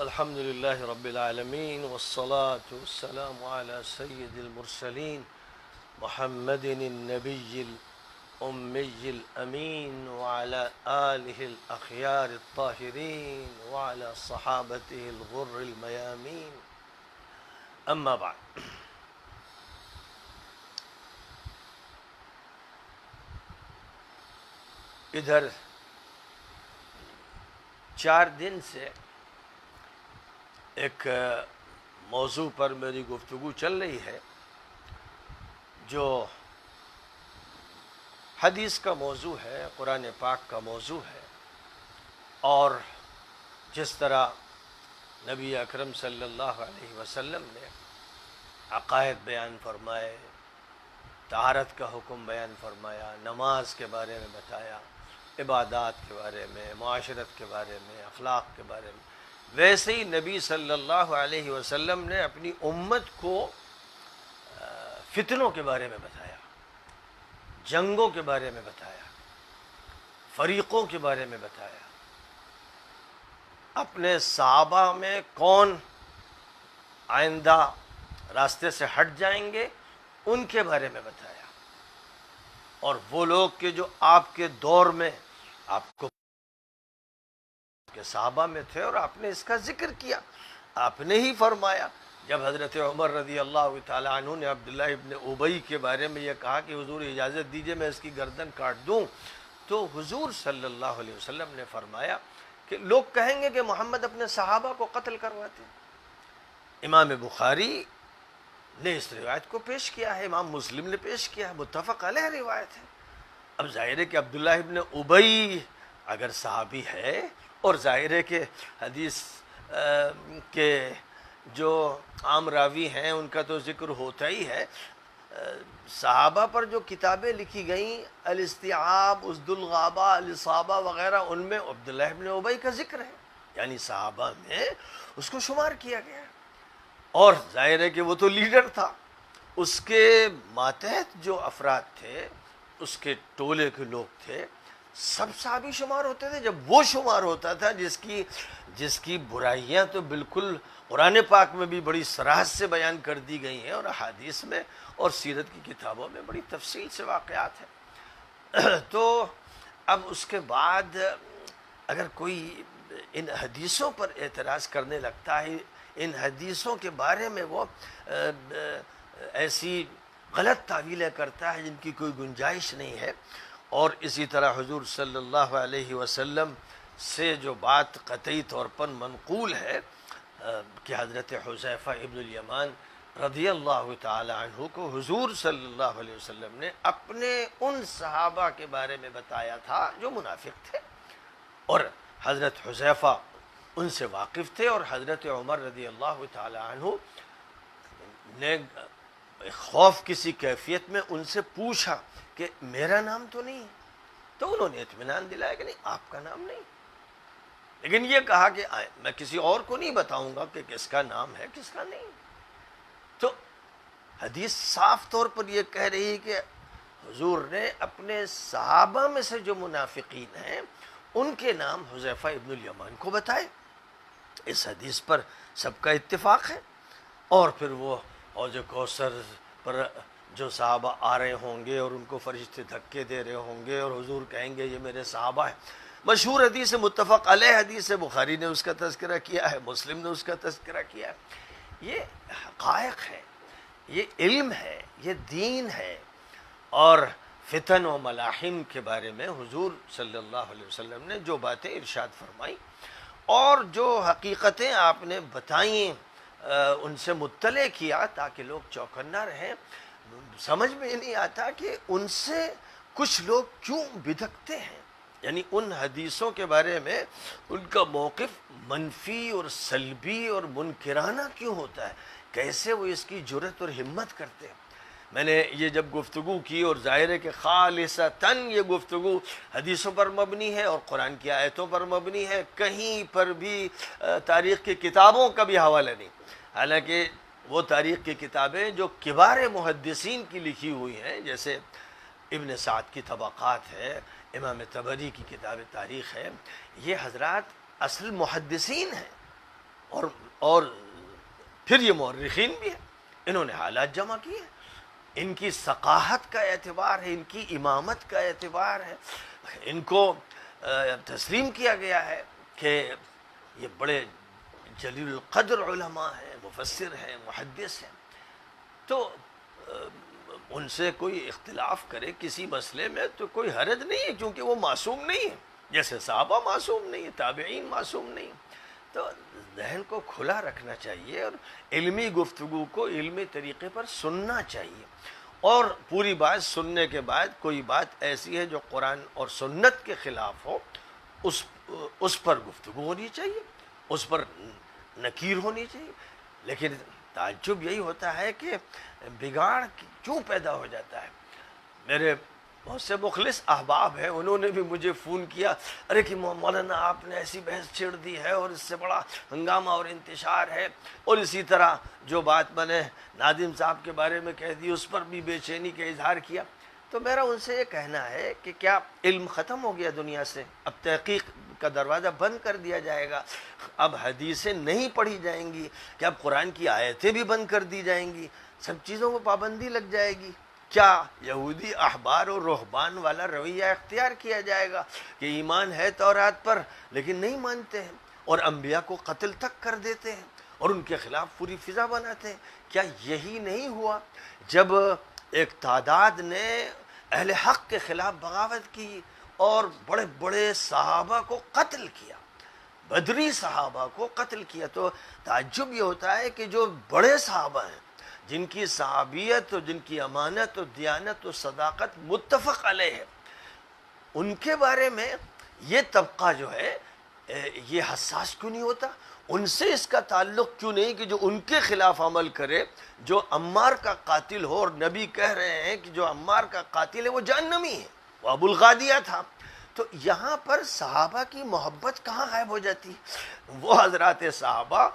الحمد لله رب العالمين والصلاة والسلام على سيد المرسلين محمد النبي الأمي الأمين وعلى آله الأخيار الطاهرين وعلى صحابته الغر الميامين أما بعد. ادھر 4 دن سے ایک موضوع پر میری گفتگو چل رہی ہے جو حدیث کا موضوع ہے، قرآن پاک کا موضوع ہے، اور جس طرح نبی اکرم صلی اللہ علیہ وسلم نے عقائد بیان فرمائے، طہارت کا حکم بیان فرمایا، نماز کے بارے میں بتایا، عبادات کے بارے میں، معاشرت کے بارے میں، اخلاق کے بارے میں، ویسے ہی نبی صلی اللہ علیہ وسلم نے اپنی امت کو فتنوں کے بارے میں بتایا، جنگوں کے بارے میں بتایا، فریقوں کے بارے میں بتایا، اپنے صحابہ میں کون آئندہ راستے سے ہٹ جائیں گے ان کے بارے میں بتایا، اور وہ لوگ کہ جو آپ کے دور میں آپ کو کہ صحابہ میں تھے، اور آپ نے اس کا ذکر کیا. آپ نے ہی فرمایا جب حضرت عمر رضی اللہ تعالیٰ عنہ نے عبداللہ ابن ابی کے بارے میں یہ کہا کہ حضور اجازت دیجئے میں اس کی گردن کاٹ دوں، تو حضور صلی اللہ علیہ وسلم نے فرمایا کہ لوگ کہیں گے کہ محمد اپنے صحابہ کو قتل کرواتے. امام بخاری نے اس روایت کو پیش کیا ہے، امام مسلم نے پیش کیا ہے، متفق علیہ روایت ہے. اب ظاہر ہے کہ عبداللہ ابن ابی اگر صحابی ہے، اور ظاہر ہے کہ حدیث کے جو عام راوی ہیں ان کا تو ذکر ہوتا ہی ہے، صحابہ پر جو کتابیں لکھی گئیں الاستیعاب، اسد الغابہ، الاصابہ وغیرہ، ان میں عبداللہ ابن ابی کا ذکر ہے، یعنی صحابہ میں اس کو شمار کیا گیا ہے. اور ظاہر ہے کہ وہ تو لیڈر تھا، اس کے ماتحت جو افراد تھے، اس کے ٹولے کے لوگ تھے، سب صحابی شمار ہوتے تھے. جب وہ شمار ہوتا تھا جس کی برائیاں تو بالکل قرآن پاک میں بھی بڑی صراحت سے بیان کر دی گئی ہیں، اور احادیث میں اور سیرت کی کتابوں میں بڑی تفصیل سے واقعات ہیں. تو اب اس کے بعد اگر کوئی ان حدیثوں پر اعتراض کرنے لگتا ہے، ان حدیثوں کے بارے میں وہ ایسی غلط تعویلیں کرتا ہے جن کی کوئی گنجائش نہیں ہے، اور اسی طرح حضور صلی اللہ علیہ وسلم سے جو بات قطعی طور پر منقول ہے کہ حضرت حذیفہ ابن الیمان رضی اللہ تعالی عنہ کو حضور صلی اللہ علیہ وسلم نے اپنے ان صحابہ کے بارے میں بتایا تھا جو منافق تھے، اور حضرت حذیفہ ان سے واقف تھے، اور حضرت عمر رضی اللہ تعالی عنہ نے خوف کسی کیفیت میں ان سے پوچھا کہ میرا نام تو نہیں ہے، تو انہوں نے اطمینان دلایا کہ نہیں، آپ کا نام نہیں، لیکن یہ کہا کہ میں کسی اور کو نہیں بتاؤں گا کہ کس کا نام ہے کس کا نہیں. تو حدیث صاف طور پر یہ کہہ رہی کہ حضور نے اپنے صحابہ میں سے جو منافقین ہیں ان کے نام حذیفہ ابن الیمان کو بتائے. اس حدیث پر سب کا اتفاق ہے. اور پھر وہ حوض کوثر پر جو صحابہ آ رہے ہوں گے اور ان کو فرشتے دھکے دے رہے ہوں گے، اور حضور کہیں گے یہ میرے صحابہ ہیں. مشہور حدیث، متفق علیہ حدیث ہے، بخاری نے اس کا تذکرہ کیا ہے، مسلم نے اس کا تذکرہ کیا ہے. یہ حقائق ہے، یہ علم ہے، یہ دین ہے. اور فتن و ملاحم کے بارے میں حضور صلی اللہ علیہ وسلم نے جو باتیں ارشاد فرمائی اور جو حقیقتیں آپ نے بتائیں، ان سے مطلع کیا تاکہ لوگ چوکنا رہیں. سمجھ میں نہیں آتا کہ ان سے کچھ لوگ کیوں بدھکتے ہیں، یعنی ان حدیثوں کے بارے میں ان کا موقف منفی اور سلبی اور منکرانہ کیوں ہوتا ہے، کیسے وہ اس کی جرأت اور ہمت کرتے ہیں. میں نے یہ جب گفتگو کی، اور ظاہر ہے کہ خالصتاً یہ گفتگو حدیثوں پر مبنی ہے اور قرآن کی آیتوں پر مبنی ہے، کہیں پر بھی تاریخ کی کتابوں کا بھی حوالہ نہیں. حالانکہ وہ تاریخ کی کتابیں جو کبار محدثین کی لکھی ہوئی ہیں، جیسے ابن سعد کی طبقات ہے، امام طبری کی کتاب تاریخ ہے، یہ حضرات اصل محدثین ہیں، اور پھر یہ مورخین بھی ہیں، انہوں نے حالات جمع کیے، ان کی ثقافت کا اعتبار ہے، ان کی امامت کا اعتبار ہے، ان کو تسلیم کیا گیا ہے کہ یہ بڑے جلیل القدر علماء ہیں، مفسر ہیں، محدث ہیں۔ تو ان سے کوئی اختلاف کرے کسی مسئلے میں تو کوئی حرج نہیں ہے، کیونکہ وہ معصوم نہیں ہے، جیسے صحابہ معصوم نہیں ہیں، تابعین معصوم نہیں ہیں۔ تو ذہن کو کھلا رکھنا چاہیے اور علمی گفتگو کو علمی طریقے پر سننا چاہیے، اور پوری بات سننے کے بعد کوئی بات ایسی ہے جو قرآن اور سنت کے خلاف ہو اس پر گفتگو ہونی چاہیے، اس پر نکیر ہونی چاہیے۔ لیکن تعجب یہی ہوتا ہے کہ بگاڑ کیوں پیدا ہو جاتا ہے۔ میرے بہت سے مخلص احباب ہیں، انہوں نے بھی مجھے فون کیا، ارے کہ مولانا آپ نے ایسی بحث چھیڑ دی ہے اور اس سے بڑا ہنگامہ اور انتشار ہے، اور اسی طرح جو بات میں نے نادم صاحب کے بارے میں کہہ دی اس پر بھی بے چینی کا اظہار کیا۔ تو میرا ان سے یہ کہنا ہے کہ کیا علم ختم ہو گیا دنیا سے؟ اب تحقیق کا دروازہ بند کر دیا جائے گا؟ اب حدیثیں نہیں پڑھی جائیں گی کہ اب قرآن کی آیتیں بھی بند کر دی جائیں گی؟ سب چیزوں کو پابندی لگ جائے گی؟ کیا یہودی احبار اور رہبان والا رویہ اختیار کیا جائے گا کہ ایمان ہے تورات پر لیکن نہیں مانتے ہیں، اور انبیاء کو قتل تک کر دیتے ہیں اور ان کے خلاف پوری فضا بناتے ہیں؟ کیا یہی نہیں ہوا جب ایک تعداد نے اہل حق کے خلاف بغاوت کی اور بڑے بڑے صحابہ کو قتل کیا، بدری صحابہ کو قتل کیا؟ تو تعجب یہ ہوتا ہے کہ جو بڑے صحابہ ہیں، جن کی صحابیت اور جن کی امانت و دیانت و صداقت متفق علیہ ہے، ان کے بارے میں یہ طبقہ جو ہے یہ حساس کیوں نہیں ہوتا؟ ان سے اس کا تعلق کیوں نہیں کہ جو ان کے خلاف عمل کرے، جو عمار کا قاتل ہو، اور نبی کہہ رہے ہیں کہ جو عمار کا قاتل ہے وہ جہنمی ہے، وہ ابو الغادیہ تھا۔ تو یہاں پر صحابہ کی محبت کہاں غائب ہو جاتی ہے؟ وہ حضرات صحابہ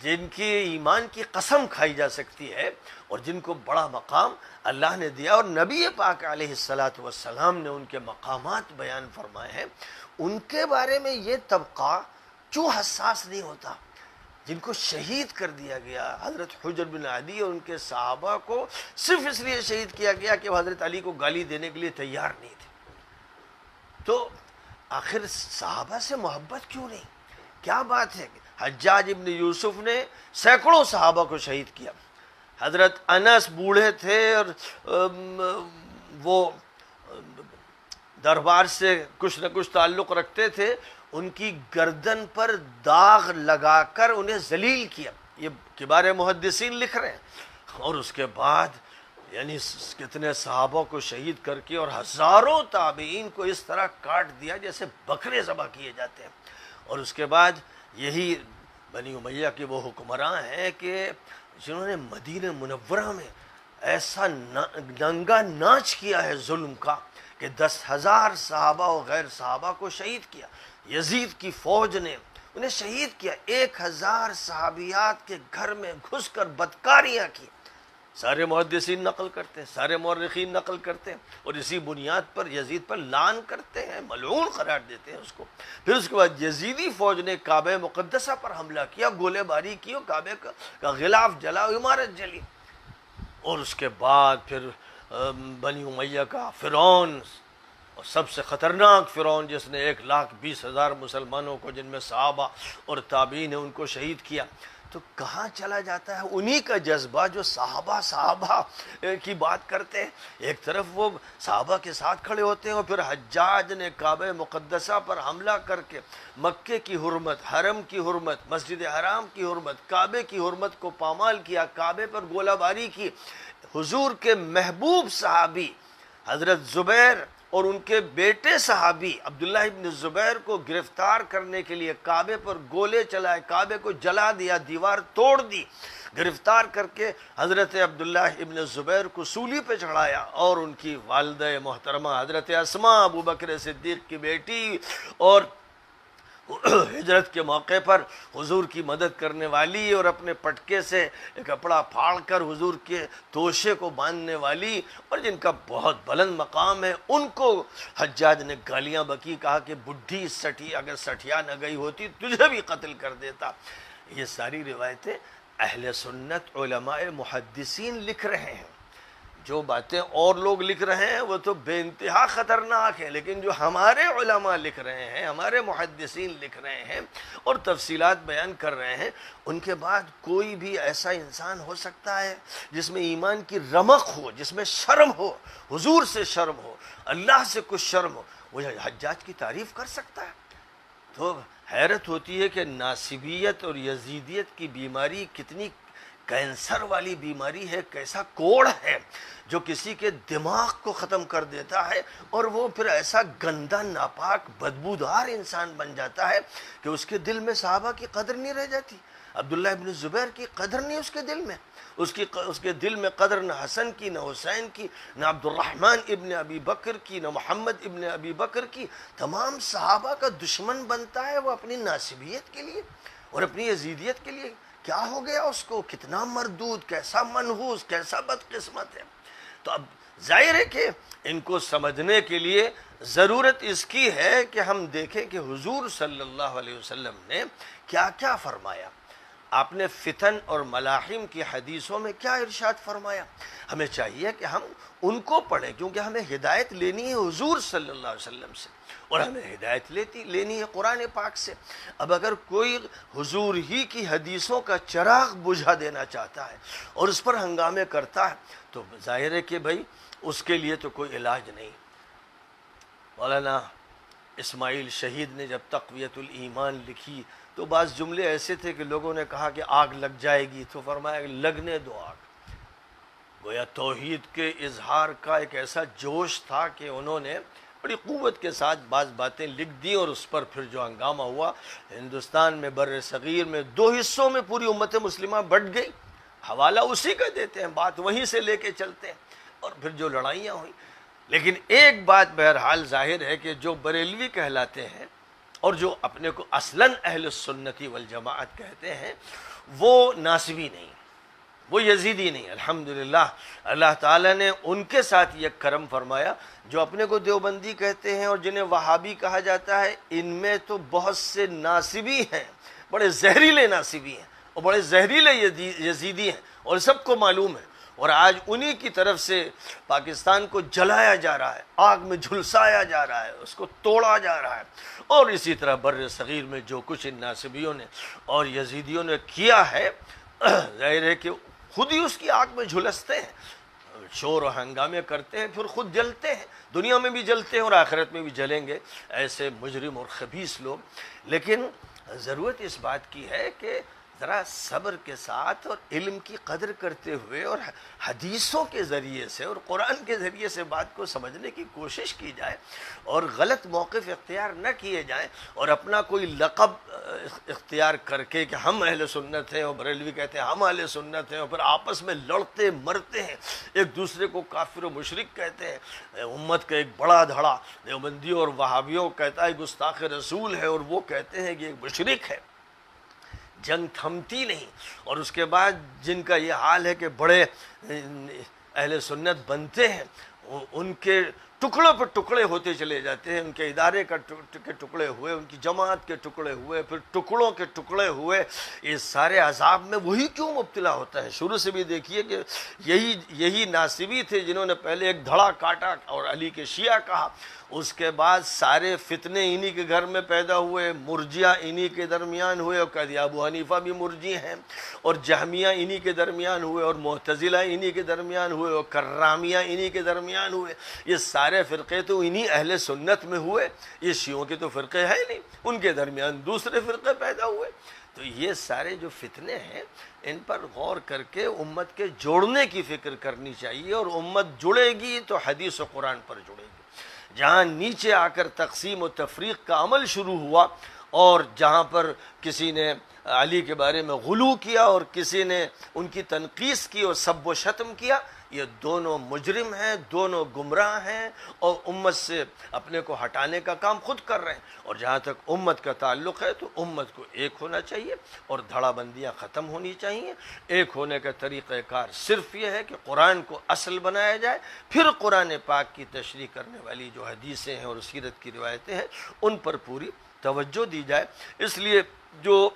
جن کی ایمان کی قسم کھائی جا سکتی ہے اور جن کو بڑا مقام اللہ نے دیا، اور نبی پاک علیہ السلام نے ان کے مقامات بیان فرمائے ہیں، ان کے بارے میں یہ طبقہ کیوں حساس نہیں ہوتا؟ جن کو شہید کر دیا گیا، حضرت حجر بن عدی اور ان کے صحابہ کو صرف اس لیے شہید کیا گیا کہ وہ حضرت علی کو گالی دینے کے لیے تیار نہیں تھے۔ تو آخر صحابہ سے محبت کیوں نہیں؟ کیا بات ہے؟ حجاج ابن یوسف نے سینکڑوں صحابہ کو شہید کیا۔ حضرت انس بوڑھے تھے اور وہ دربار سے کچھ نہ کچھ تعلق رکھتے تھے، ان کی گردن پر داغ لگا کر انہیں ذلیل کیا، یہ کبار محدثین لکھ رہے ہیں۔ اور اس کے بعد یعنی کتنے صحابہ کو شہید کر کے اور ہزاروں تابعین کو اس طرح کاٹ دیا جیسے بکرے ذبح کیے جاتے ہیں۔ اور اس کے بعد یہی بنی امیہ کے وہ حکمراں ہیں کہ جنہوں نے مدینہ منورہ میں ایسا ننگا ناچ کیا ہے ظلم کا کہ 10,000 صحابہ و غیر صحابہ کو شہید کیا۔ یزید کی فوج نے انہیں شہید کیا، 1,000 صحابیات کے گھر میں گھس کر بدکاریاں کی۔ سارے محدثین نقل کرتے ہیں، سارے مورخین نقل کرتے ہیں، اور اسی بنیاد پر یزید پر لعن کرتے ہیں، ملعون قرار دیتے ہیں اس کو۔ پھر اس کے بعد یزیدی فوج نے کعبہ مقدسہ پر حملہ کیا، گولے باری کی، اور کعبے کا غلاف جلا، عمارت جلی۔ اور اس کے بعد پھر بنی امیہ کا فرعون، اور سب سے خطرناک فرعون جس نے 1,20,000 مسلمانوں کو جن میں صحابہ اور تابعین ہیں ان کو شہید کیا۔ تو کہاں چلا جاتا ہے انہی کا جذبہ جو صحابہ کی بات کرتے ہیں؟ ایک طرف وہ صحابہ کے ساتھ کھڑے ہوتے ہیں، اور پھر حجاج نے کعبہ مقدسہ پر حملہ کر کے مکے کی حرمت، حرم کی حرمت، مسجد حرام کی حرمت، کعبے کی حرمت کو پامال کیا، کعبے پر گولہ باری کی۔ حضور کے محبوب صحابی حضرت زبیر اور ان کے بیٹے صحابی عبداللہ ابن زبیر کو گرفتار کرنے کے لیے کعبے پر گولے چلائے، کعبے کو جلا دیا، دیوار توڑ دی، گرفتار کر کے حضرت عبداللہ ابن زبیر کو سولی پہ چڑھایا، اور ان کی والدہ محترمہ حضرت اسماء ابو بکر صدیق کی بیٹی اور ہجرت کے موقع پر حضور کی مدد کرنے والی اور اپنے پٹکے سے کپڑا پھاڑ کر حضور کے توشے کو باندھنے والی، اور جن کا بہت بلند مقام ہے، ان کو حجاج نے گالیاں بکی، کہا کہ بڈھی سٹھی، اگر سٹھیا نہ گئی ہوتی تجھے بھی قتل کر دیتا۔ یہ ساری روایتیں اہل سنت علماء محدثین لکھ رہے ہیں. جو باتیں اور لوگ لکھ رہے ہیں وہ تو بے انتہا خطرناک ہیں، لیکن جو ہمارے علماء لکھ رہے ہیں، ہمارے محدثین لکھ رہے ہیں اور تفصیلات بیان کر رہے ہیں، ان کے بعد کوئی بھی ایسا انسان ہو سکتا ہے جس میں ایمان کی رمق ہو، جس میں شرم ہو، حضور سے شرم ہو، اللہ سے کچھ شرم ہو، وہ حجاج کی تعریف کر سکتا ہے؟ تو حیرت ہوتی ہے کہ ناصبیت اور یزیدیت کی بیماری کتنی کینسر والی بیماری ہے، کیسا کوڑ ہے جو کسی کے دماغ کو ختم کر دیتا ہے، اور وہ پھر ایسا گندا ناپاک بدبودار انسان بن جاتا ہے کہ اس کے دل میں صحابہ کی قدر نہیں رہ جاتی. عبداللہ ابن زبیر کی قدر نہیں اس کے دل میں، اس کے دل میں قدر نہ حسن کی، نہ حسین کی، نہ عبد الرحمن ابن ابی بکر کی، نہ محمد ابن ابی بکر کی. تمام صحابہ کا دشمن بنتا ہے وہ اپنی ناصبیت کے لیے اور اپنی یزیدیت کے لیے. کیا ہو گیا اس کو؟ کتنا مردود، کیسا منحوس، کیسا بدقسمت ہے. تو اب ظاہر ہے کہ ان کو سمجھنے کے لیے ضرورت اس کی ہے کہ ہم دیکھیں کہ حضور صلی اللہ علیہ وسلم نے کیا کیا فرمایا. آپ نے فتن اور ملاحم کی حدیثوں میں کیا ارشاد فرمایا. ہمیں چاہیے کہ ہم ان کو پڑھیں، کیونکہ ہمیں ہدایت لینی ہے حضور صلی اللہ علیہ وسلم سے، اور ہمیں ہدایت لینی ہے قرآن پاک سے. اب اگر کوئی حضور ہی کی حدیثوں کا چراغ بجھا دینا چاہتا ہے اور اس پر ہنگامے کرتا ہے تو ظاہر ہے کہ بھائی اس کے لیے تو کوئی علاج نہیں. مولانا اسماعیل شہید نے جب تقویت الایمان لکھی تو بعض جملے ایسے تھے کہ لوگوں نے کہا کہ آگ لگ جائے گی، تو فرمایا کہ لگنے دو آگ. گویا توحید کے اظہار کا ایک ایسا جوش تھا کہ انہوں نے بڑی قوت کے ساتھ بعض باتیں لکھ دی، اور اس پر پھر جو ہنگامہ ہوا ہندوستان میں، بر صغیر میں 2 حصوں میں پوری امت مسلمہ بٹ گئی. حوالہ اسی کا دیتے ہیں، بات وہیں سے لے کے چلتے ہیں، اور پھر جو لڑائیاں ہوئیں. لیکن ایک بات بہرحال ظاہر ہے کہ جو بریلوی کہلاتے ہیں اور جو اپنے کو اصلاً اہل سنتی والجماعت کہتے ہیں، وہ ناصبی نہیں، وہ یزیدی نہیں. الحمدللہ اللہ تعالیٰ نے ان کے ساتھ یہ کرم فرمایا. جو اپنے کو دیوبندی کہتے ہیں اور جنہیں وہابی کہا جاتا ہے، ان میں تو بہت سے ناصبی ہیں، بڑے زہریلے ناصبی ہیں اور بڑے زہریلے یزیدی ہیں، اور سب کو معلوم ہے. اور آج انہی کی طرف سے پاکستان کو جلایا جا رہا ہے، آگ میں جھلسایا جا رہا ہے، اس کو توڑا جا رہا ہے. اور اسی طرح بر صغیر میں جو کچھ ان ناصبیوں نے اور یزیدیوں نے کیا ہے، ظاہر ہے کہ خود ہی اس کی آگ میں جھلستے ہیں، شور و ہنگامے کرتے ہیں، پھر خود جلتے ہیں. دنیا میں بھی جلتے ہیں اور آخرت میں بھی جلیں گے ایسے مجرم اور خبیث لوگ. لیکن ضرورت اس بات کی ہے کہ ذرا صبر کے ساتھ اور علم کی قدر کرتے ہوئے اور حدیثوں کے ذریعے سے اور قرآن کے ذریعے سے بات کو سمجھنے کی کوشش کی جائے، اور غلط موقف اختیار نہ کیے جائیں، اور اپنا کوئی لقب اختیار کر کے کہ ہم اہل سنت ہیں، اور بریلوی کہتے ہیں ہم اہل سنت ہیں، اور پھر آپس میں لڑتے مرتے ہیں، ایک دوسرے کو کافر و مشرک کہتے ہیں. امت کا ایک بڑا دھڑا دیوبندیوں اور وہابیوں کہتا ہے گستاخ رسول ہے، اور وہ کہتے ہیں کہ ایک مشرک ہے. جنگ تھمتی نہیں. اور اس کے بعد جن کا یہ حال ہے کہ بڑے اہل سنت بنتے ہیں، ان کے ٹکڑوں پر ٹکڑے ہوتے چلے جاتے ہیں، ان کے ادارے کے ٹکڑے ہوئے، ان کی جماعت کے ٹکڑے ہوئے، پھر ٹکڑوں کے ٹکڑے ہوئے. اس سارے عذاب میں وہی کیوں مبتلا ہوتا ہے؟ شروع سے بھی دیکھیے کہ یہی ناصبی تھے جنہوں نے پہلے ایک دھڑا کاٹا اور علی کے شیعہ کہا. اس کے بعد سارے فتنے انہی کے گھر میں پیدا ہوئے، مرجیہ انہی کے درمیان ہوئے، اور کہہ دیا ابو حنیفہ بھی مرجی ہیں، اور جہمیہ انہی کے درمیان ہوئے، اور معتزلہ انہی کے درمیان ہوئے، اور کرامیہ انہی کے درمیان ہوئے. یہ سارے فرقے تو انہی اہل سنت میں ہوئے. یہ شیعوں کے تو فرقے ہیں نہیں، ان کے درمیان دوسرے فرقے پیدا ہوئے. تو یہ سارے جو فتنے ہیں ان پر غور کر کے امت کے جوڑنے کی فکر کرنی چاہیے، اور امت جڑے گی تو حدیث و قرآن پر جڑے گی. جہاں نیچے آ کر تقسیم و تفریق کا عمل شروع ہوا، اور جہاں پر کسی نے علی کے بارے میں غلو کیا اور کسی نے ان کی تنقیص کی اور سب و شتم کیا، یہ دونوں مجرم ہیں، دونوں گمراہ ہیں، اور امت سے اپنے کو ہٹانے کا کام خود کر رہے ہیں. اور جہاں تک امت کا تعلق ہے تو امت کو ایک ہونا چاہیے، اور دھڑا بندیاں ختم ہونی چاہیے. ایک ہونے کا طریقہ کار صرف یہ ہے کہ قرآن کو اصل بنایا جائے، پھر قرآن پاک کی تشریح کرنے والی جو حدیثیں ہیں اور سیرت کی روایتیں ہیں ان پر پوری توجہ دی جائے. اس لیے جو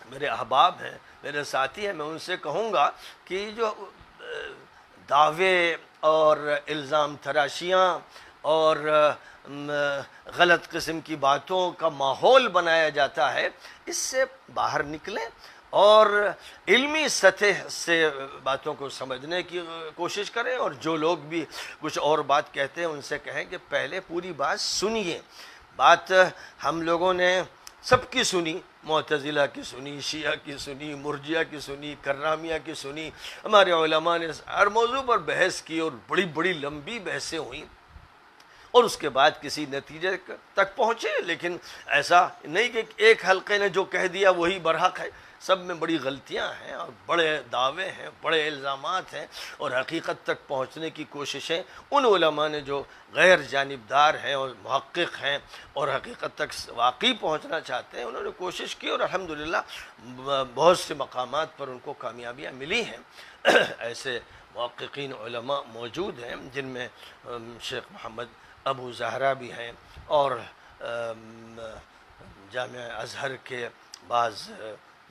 میرے احباب ہیں، میرے ساتھی ہیں، میں ان سے کہوں گا کہ جو دعوے اور الزام تراشیاں اور غلط قسم کی باتوں کا ماحول بنایا جاتا ہے، اس سے باہر نکلیں اور علمی سطح سے باتوں کو سمجھنے کی کوشش کریں، اور جو لوگ بھی کچھ اور بات کہتے ہیں ان سے کہیں کہ پہلے پوری بات سنیے۔ بات ہم لوگوں نے سب کی سنی، معتزلہ کی سنی، شیعہ کی سنی، مرجئہ کی سنی، کرامیہ کی سنی، ہمارے علماء نے ہر موضوع پر بحث کی اور بڑی بڑی لمبی بحثیں ہوئیں، اور اس کے بعد کسی نتیجے تک پہنچے۔ لیکن ایسا نہیں کہ ایک حلقے نے جو کہہ دیا وہی برحق ہے، سب میں بڑی غلطیاں ہیں اور بڑے دعوے ہیں، بڑے الزامات ہیں، اور حقیقت تک پہنچنے کی کوششیں ان علماء نے جو غیر جانبدار ہیں اور محقق ہیں اور حقیقت تک واقعی پہنچنا چاہتے ہیں، انہوں نے کوشش کی، اور الحمدللہ بہت سے مقامات پر ان کو کامیابیاں ملی ہیں۔ ایسے محققین علماء موجود ہیں جن میں شیخ محمد ابو زہرا بھی ہیں، اور جامعہ ازہر کے بعض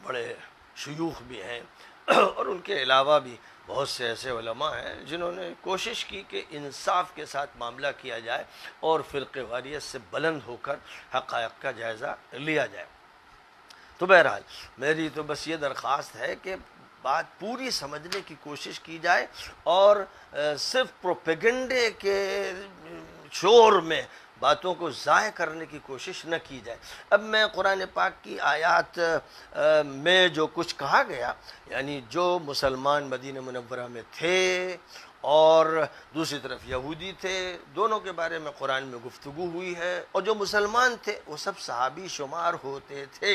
بڑے شیوخ بھی ہیں، اور ان کے علاوہ بھی بہت سے ایسے علماء ہیں جنہوں نے کوشش کی کہ انصاف کے ساتھ معاملہ کیا جائے اور فرقہ واریت سے بلند ہو کر حقائق کا جائزہ لیا جائے۔ تو بہرحال میری تو بس یہ درخواست ہے کہ بات پوری سمجھنے کی کوشش کی جائے، اور صرف پروپیگنڈے کے شور میں باتوں کو ضائع کرنے کی کوشش نہ کی جائے۔ اب میں قرآن پاک کی آیات میں جو کچھ کہا گیا، یعنی جو مسلمان مدینہ منورہ میں تھے اور دوسری طرف یہودی تھے، دونوں کے بارے میں قرآن میں گفتگو ہوئی ہے، اور جو مسلمان تھے وہ سب صحابی شمار ہوتے تھے،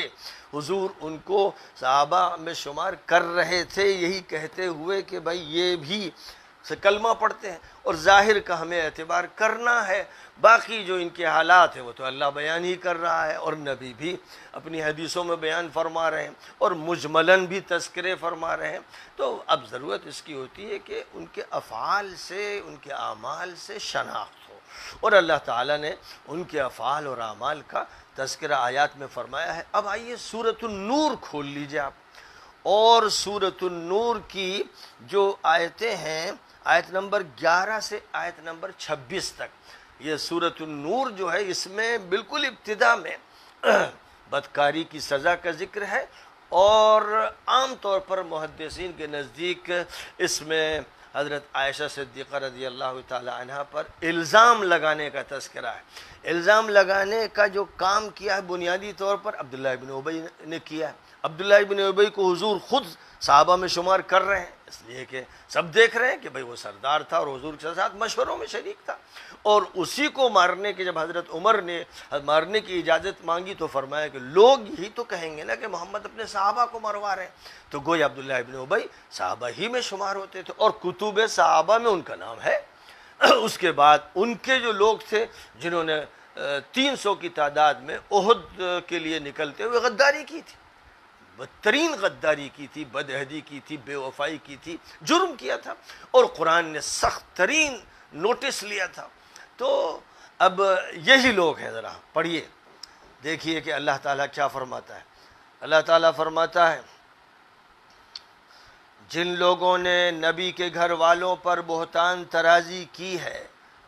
حضور ان کو صحابہ میں شمار کر رہے تھے، یہی کہتے ہوئے کہ بھائی یہ بھی کلمہ پڑھتے ہیں اور ظاہر کا ہمیں اعتبار کرنا ہے، باقی جو ان کے حالات ہیں وہ تو اللہ بیان ہی کر رہا ہے، اور نبی بھی اپنی حدیثوں میں بیان فرما رہے ہیں، اور مجملاً بھی تذکرے فرما رہے ہیں۔ تو اب ضرورت اس کی ہوتی ہے کہ ان کے افعال سے، ان کے اعمال سے شناخت ہو، اور اللہ تعالیٰ نے ان کے افعال اور اعمال کا تذکرہ آیات میں فرمایا ہے۔ اب آئیے سورۃ النور کھول لیجئے آپ، اور سورۃ النور کی جو آیتیں ہیں، آیت نمبر 11 سے آیت نمبر 26 تک، یہ سورۃ النور جو ہے اس میں بالکل ابتدا میں بدکاری کی سزا کا ذکر ہے، اور عام طور پر محدثین کے نزدیک اس میں حضرت عائشہ صدیقہ رضی اللہ تعالی عنہ پر الزام لگانے کا تذکرہ ہے۔ الزام لگانے کا جو کام کیا ہے بنیادی طور پر عبداللہ ابن ابی نے کیا ہے۔ عبداللہ ابن ابی کو حضور خود صحابہ میں شمار کر رہے ہیں، اس لیے کہ سب دیکھ رہے ہیں کہ بھئی وہ سردار تھا اور حضور کے ساتھ مشوروں میں شریک تھا، اور اسی کو مارنے کے جب حضرت عمر نے مارنے کی اجازت مانگی تو فرمایا کہ لوگ یہی تو کہیں گے نا کہ محمد اپنے صحابہ کو مروا رہے ہیں، تو گویا عبداللہ ابن ابی صحابہ ہی میں شمار ہوتے تھے، اور کتب صحابہ میں ان کا نام ہے۔ اس کے بعد ان کے جو لوگ تھے جنہوں نے 300 کی تعداد میں احد کے لیے نکلتے ہوئے غداری کی تھی، بدترین غداری کی تھی، بدعہدی کی تھی، بے وفائی کی تھی، جرم کیا تھا، اور قرآن نے سخت ترین نوٹس لیا تھا۔ تو اب یہی لوگ ہیں، ذرا پڑھیے دیکھیے کہ اللہ تعالیٰ کیا فرماتا ہے۔ اللہ تعالیٰ فرماتا ہے، جن لوگوں نے نبی کے گھر والوں پر بہتان ترازی کی ہے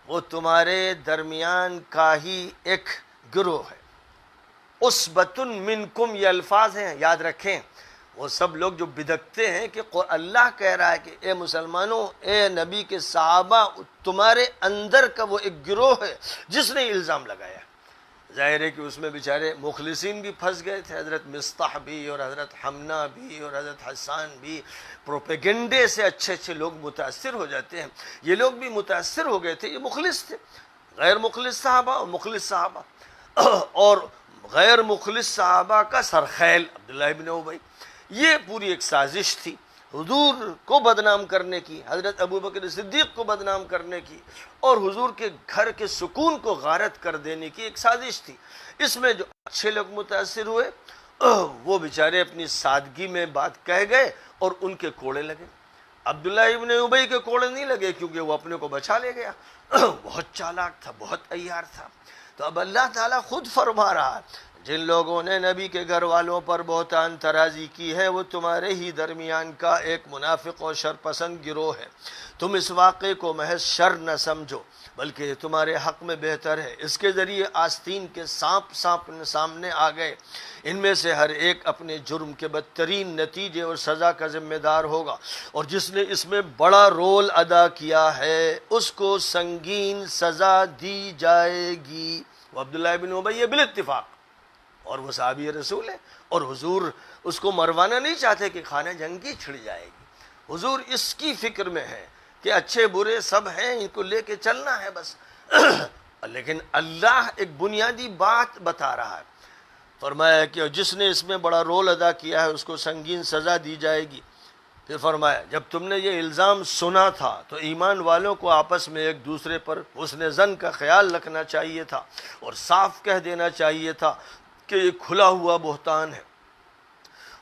وہ تمہارے درمیان کا ہی ایک گروہ ہے۔ عصبۃ منکم، یہ الفاظ ہیں، یاد رکھیں، وہ سب لوگ جو بدکتے ہیں کہ اللہ کہہ رہا ہے کہ اے مسلمانوں، اے نبی کے صحابہ، تمہارے اندر کا وہ ایک گروہ ہے جس نے الزام لگایا۔ ظاہر ہے کہ اس میں بیچارے مخلصین بھی پھنس گئے تھے، حضرت مصطح بھی اور حضرت حمنہ بھی اور حضرت حسان بھی۔ پروپیگنڈے سے اچھے اچھے لوگ متاثر ہو جاتے ہیں، یہ لوگ بھی متاثر ہو گئے تھے، یہ مخلص تھے، غیر مخلص صحابہ اور مخلص صحابہ، اور غیر مخلص صحابہ کا سرخیل عبداللہ ابن ابی۔ یہ پوری ایک سازش تھی حضور کو بدنام کرنے کی، حضرت ابوبکر صدیق کو بدنام کرنے کی، اور حضور کے گھر کے سکون کو غارت کر دینے کی ایک سازش تھی۔ اس میں جو اچھے لوگ متاثر ہوئے وہ بیچارے اپنی سادگی میں بات کہہ گئے اور ان کے کوڑے لگے۔ عبداللہ ابن ابی کے کوڑے نہیں لگے کیونکہ وہ اپنے کو بچا لے گیا، بہت چالاک تھا، بہت عیار تھا۔ تو اب اللہ تعالیٰ خود فرما رہا ہے، جن لوگوں نے نبی کے گھر والوں پر بہتان ترازی کی ہے وہ تمہارے ہی درمیان کا ایک منافق اور شر پسند گروہ ہے۔ تم اس واقعے کو محض شر نہ سمجھو بلکہ یہ تمہارے حق میں بہتر ہے۔ اس کے ذریعے آستین کے سانپ سامنے آ گئے، ان میں سے ہر ایک اپنے جرم کے بدترین نتیجے اور سزا کا ذمہ دار ہوگا، اور جس نے اس میں بڑا رول ادا کیا ہے اس کو سنگین سزا دی جائے گی۔ وہ عبداللہ بن ابی بالاتفاق، اور وہ صحابی رسول ہے، اور حضور اس کو مروانا نہیں چاہتے کہ خانہ جنگی چھڑ جائے گی۔ حضور اس کی فکر میں ہے کہ اچھے برے سب ہیں، ان کو لے کے چلنا ہے بس۔ لیکن اللہ ایک بنیادی بات بتا رہا ہے، فرمایا کہ جس نے اس میں بڑا رول ادا کیا ہے اس کو سنگین سزا دی جائے گی۔ پھر فرمایا جب تم نے یہ الزام سنا تھا تو ایمان والوں کو آپس میں ایک دوسرے پر حسن ظن کا خیال رکھنا چاہیے تھا اور صاف کہہ دینا چاہیے تھا کہ یہ کھلا ہوا بہتان ہے۔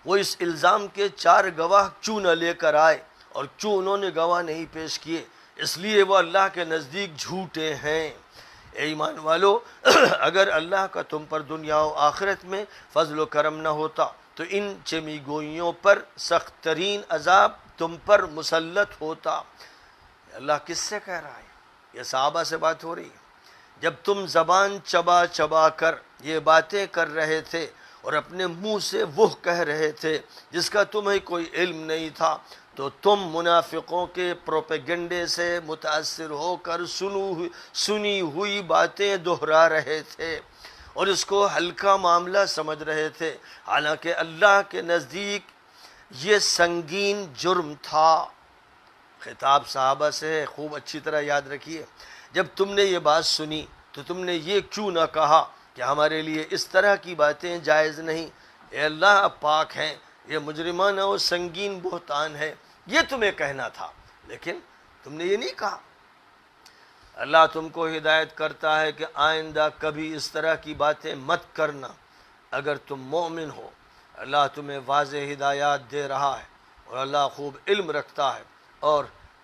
وہ اس الزام کے 4 گواہ کیوں نہ لے کر آئے، اور کیوں انہوں نے گواہ نہیں پیش کیے؟ اس لیے وہ اللہ کے نزدیک جھوٹے ہیں۔ اے ایمان والو، اگر اللہ کا تم پر دنیا و آخرت میں فضل و کرم نہ ہوتا تو ان چمی گوئیوں پر سخت ترین عذاب تم پر مسلط ہوتا۔ اللہ کس سے کہہ رہا ہے؟ یہ صحابہ سے بات ہو رہی ہے۔ جب تم زبان چبا چبا کر یہ باتیں کر رہے تھے اور اپنے منہ سے وہ کہہ رہے تھے جس کا تمہیں کوئی علم نہیں تھا، تو تم منافقوں کے پروپیگنڈے سے متاثر ہو کر سنی ہوئی باتیں دہرا رہے تھے اور اس کو ہلکا معاملہ سمجھ رہے تھے، حالانکہ اللہ کے نزدیک یہ سنگین جرم تھا۔ خطاب صحابہ سے ہے، خوب اچھی طرح یاد رکھیے۔ جب تم نے یہ بات سنی تو تم نے یہ کیوں نہ کہا کہ ہمارے لیے اس طرح کی باتیں جائز نہیں؟ اے اللہ آپ پاک ہیں، یہ مجرمانہ و سنگین بہتان ہے، یہ تمہیں کہنا تھا، لیکن تم نے یہ نہیں کہا۔ اللہ تم کو ہدایت کرتا ہے کہ آئندہ کبھی اس طرح کی باتیں مت کرنا اگر تم مومن ہو۔ اللہ تمہیں واضح ہدایات دے رہا ہے اور اللہ خوب علم رکھتا ہے اور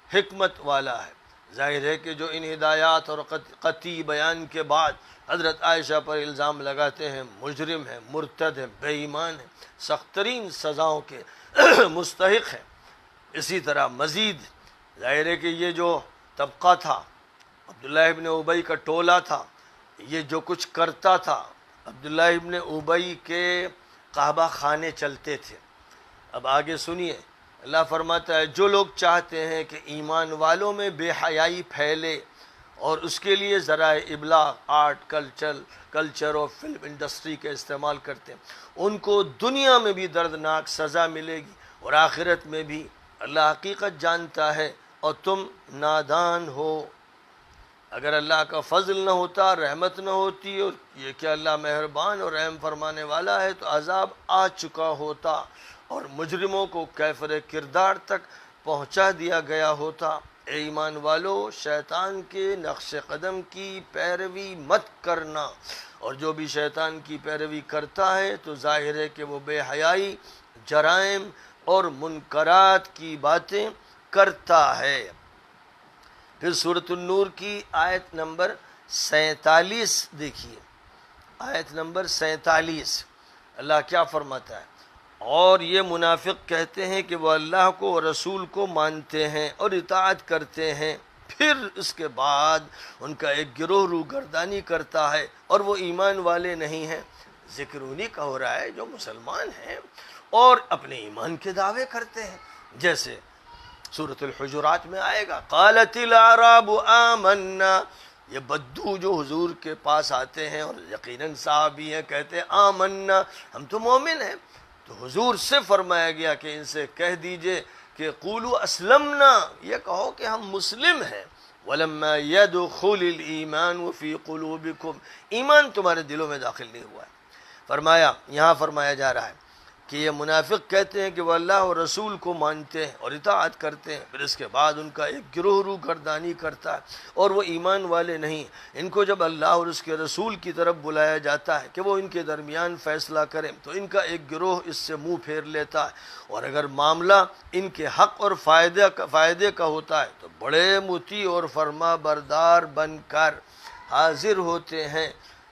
حکمت والا ہے۔ ظاہر ہے کہ جو ان ہدایات اور قطعی بیان کے بعد حضرت عائشہ پر الزام لگاتے ہیں مجرم ہیں، مرتد ہیں، بے ایمان ہیں، سخت ترین سزاؤں کے مستحق ہیں۔ اسی طرح مزید ظاہر ہے کہ یہ جو طبقہ تھا، عبداللہ ابن ابی کا ٹولہ تھا، یہ جو کچھ کرتا تھا، عبداللہ ابن ابی کے قحبہ خانے چلتے تھے۔ اب آگے سنیے، اللہ فرماتا ہے جو لوگ چاہتے ہیں کہ ایمان والوں میں بے حیائی پھیلے اور اس کے لیے ذرائع ابلاغ، آرٹ، کلچر اور فلم انڈسٹری کا استعمال کرتے ہیں، ان کو دنیا میں بھی دردناک سزا ملے گی اور آخرت میں بھی۔ اللہ حقیقت جانتا ہے اور تم نادان ہو۔ اگر اللہ کا فضل نہ ہوتا، رحمت نہ ہوتی، اور یہ کہ اللہ مہربان اور رحم فرمانے والا ہے، تو عذاب آ چکا ہوتا اور مجرموں کو کیفر کردار تک پہنچا دیا گیا ہوتا۔ اے ایمان والو، شیطان کے نقش قدم کی پیروی مت کرنا، اور جو بھی شیطان کی پیروی کرتا ہے تو ظاہر ہے کہ وہ بے حیائی، جرائم اور منکرات کی باتیں کرتا ہے۔ پھر سورۃ النور کی آیت نمبر 47 دیکھیے، آیت نمبر 47، اللہ کیا فرماتا ہے؟ اور یہ منافق کہتے ہیں کہ وہ اللہ کو اور رسول کو مانتے ہیں اور اطاعت کرتے ہیں، پھر اس کے بعد ان کا ایک گروہ روگردانی کرتا ہے اور وہ ایمان والے نہیں ہیں۔ ذکر انہی کا ہو رہا ہے جو مسلمان ہیں اور اپنے ایمان کے دعوے کرتے ہیں، جیسے سورۃ الحجرات میں آئے گا، قالت الاعراب آمنا، یہ بدو جو حضور کے پاس آتے ہیں اور یقیناً صحابی ہیں، کہتے ہیں آمنا، ہم تو مومن ہیں۔ تو حضور سے فرمایا گیا کہ ان سے کہہ دیجئے کہ قولوا اسلمنا، یہ کہو کہ ہم مسلم ہیں، ولما يدخل الایمان فی قلوبکم، ایمان تمہارے دلوں میں داخل نہیں ہوا ہے۔ فرمایا، یہاں فرمایا جا رہا ہے کہ یہ منافق کہتے ہیں کہ وہ اللہ اور رسول کو مانتے ہیں اور اطاعت کرتے ہیں، پھر اس کے بعد ان کا ایک گروہ روگردانی کرتا ہے اور وہ ایمان والے نہیں۔ ان کو جب اللہ اور اس کے رسول کی طرف بلایا جاتا ہے کہ وہ ان کے درمیان فیصلہ کریں تو ان کا ایک گروہ اس سے منہ پھیر لیتا ہے، اور اگر معاملہ ان کے حق اور فائدے کا ہوتا ہے تو بڑے مطیع اور فرما بردار بن کر حاضر ہوتے ہیں۔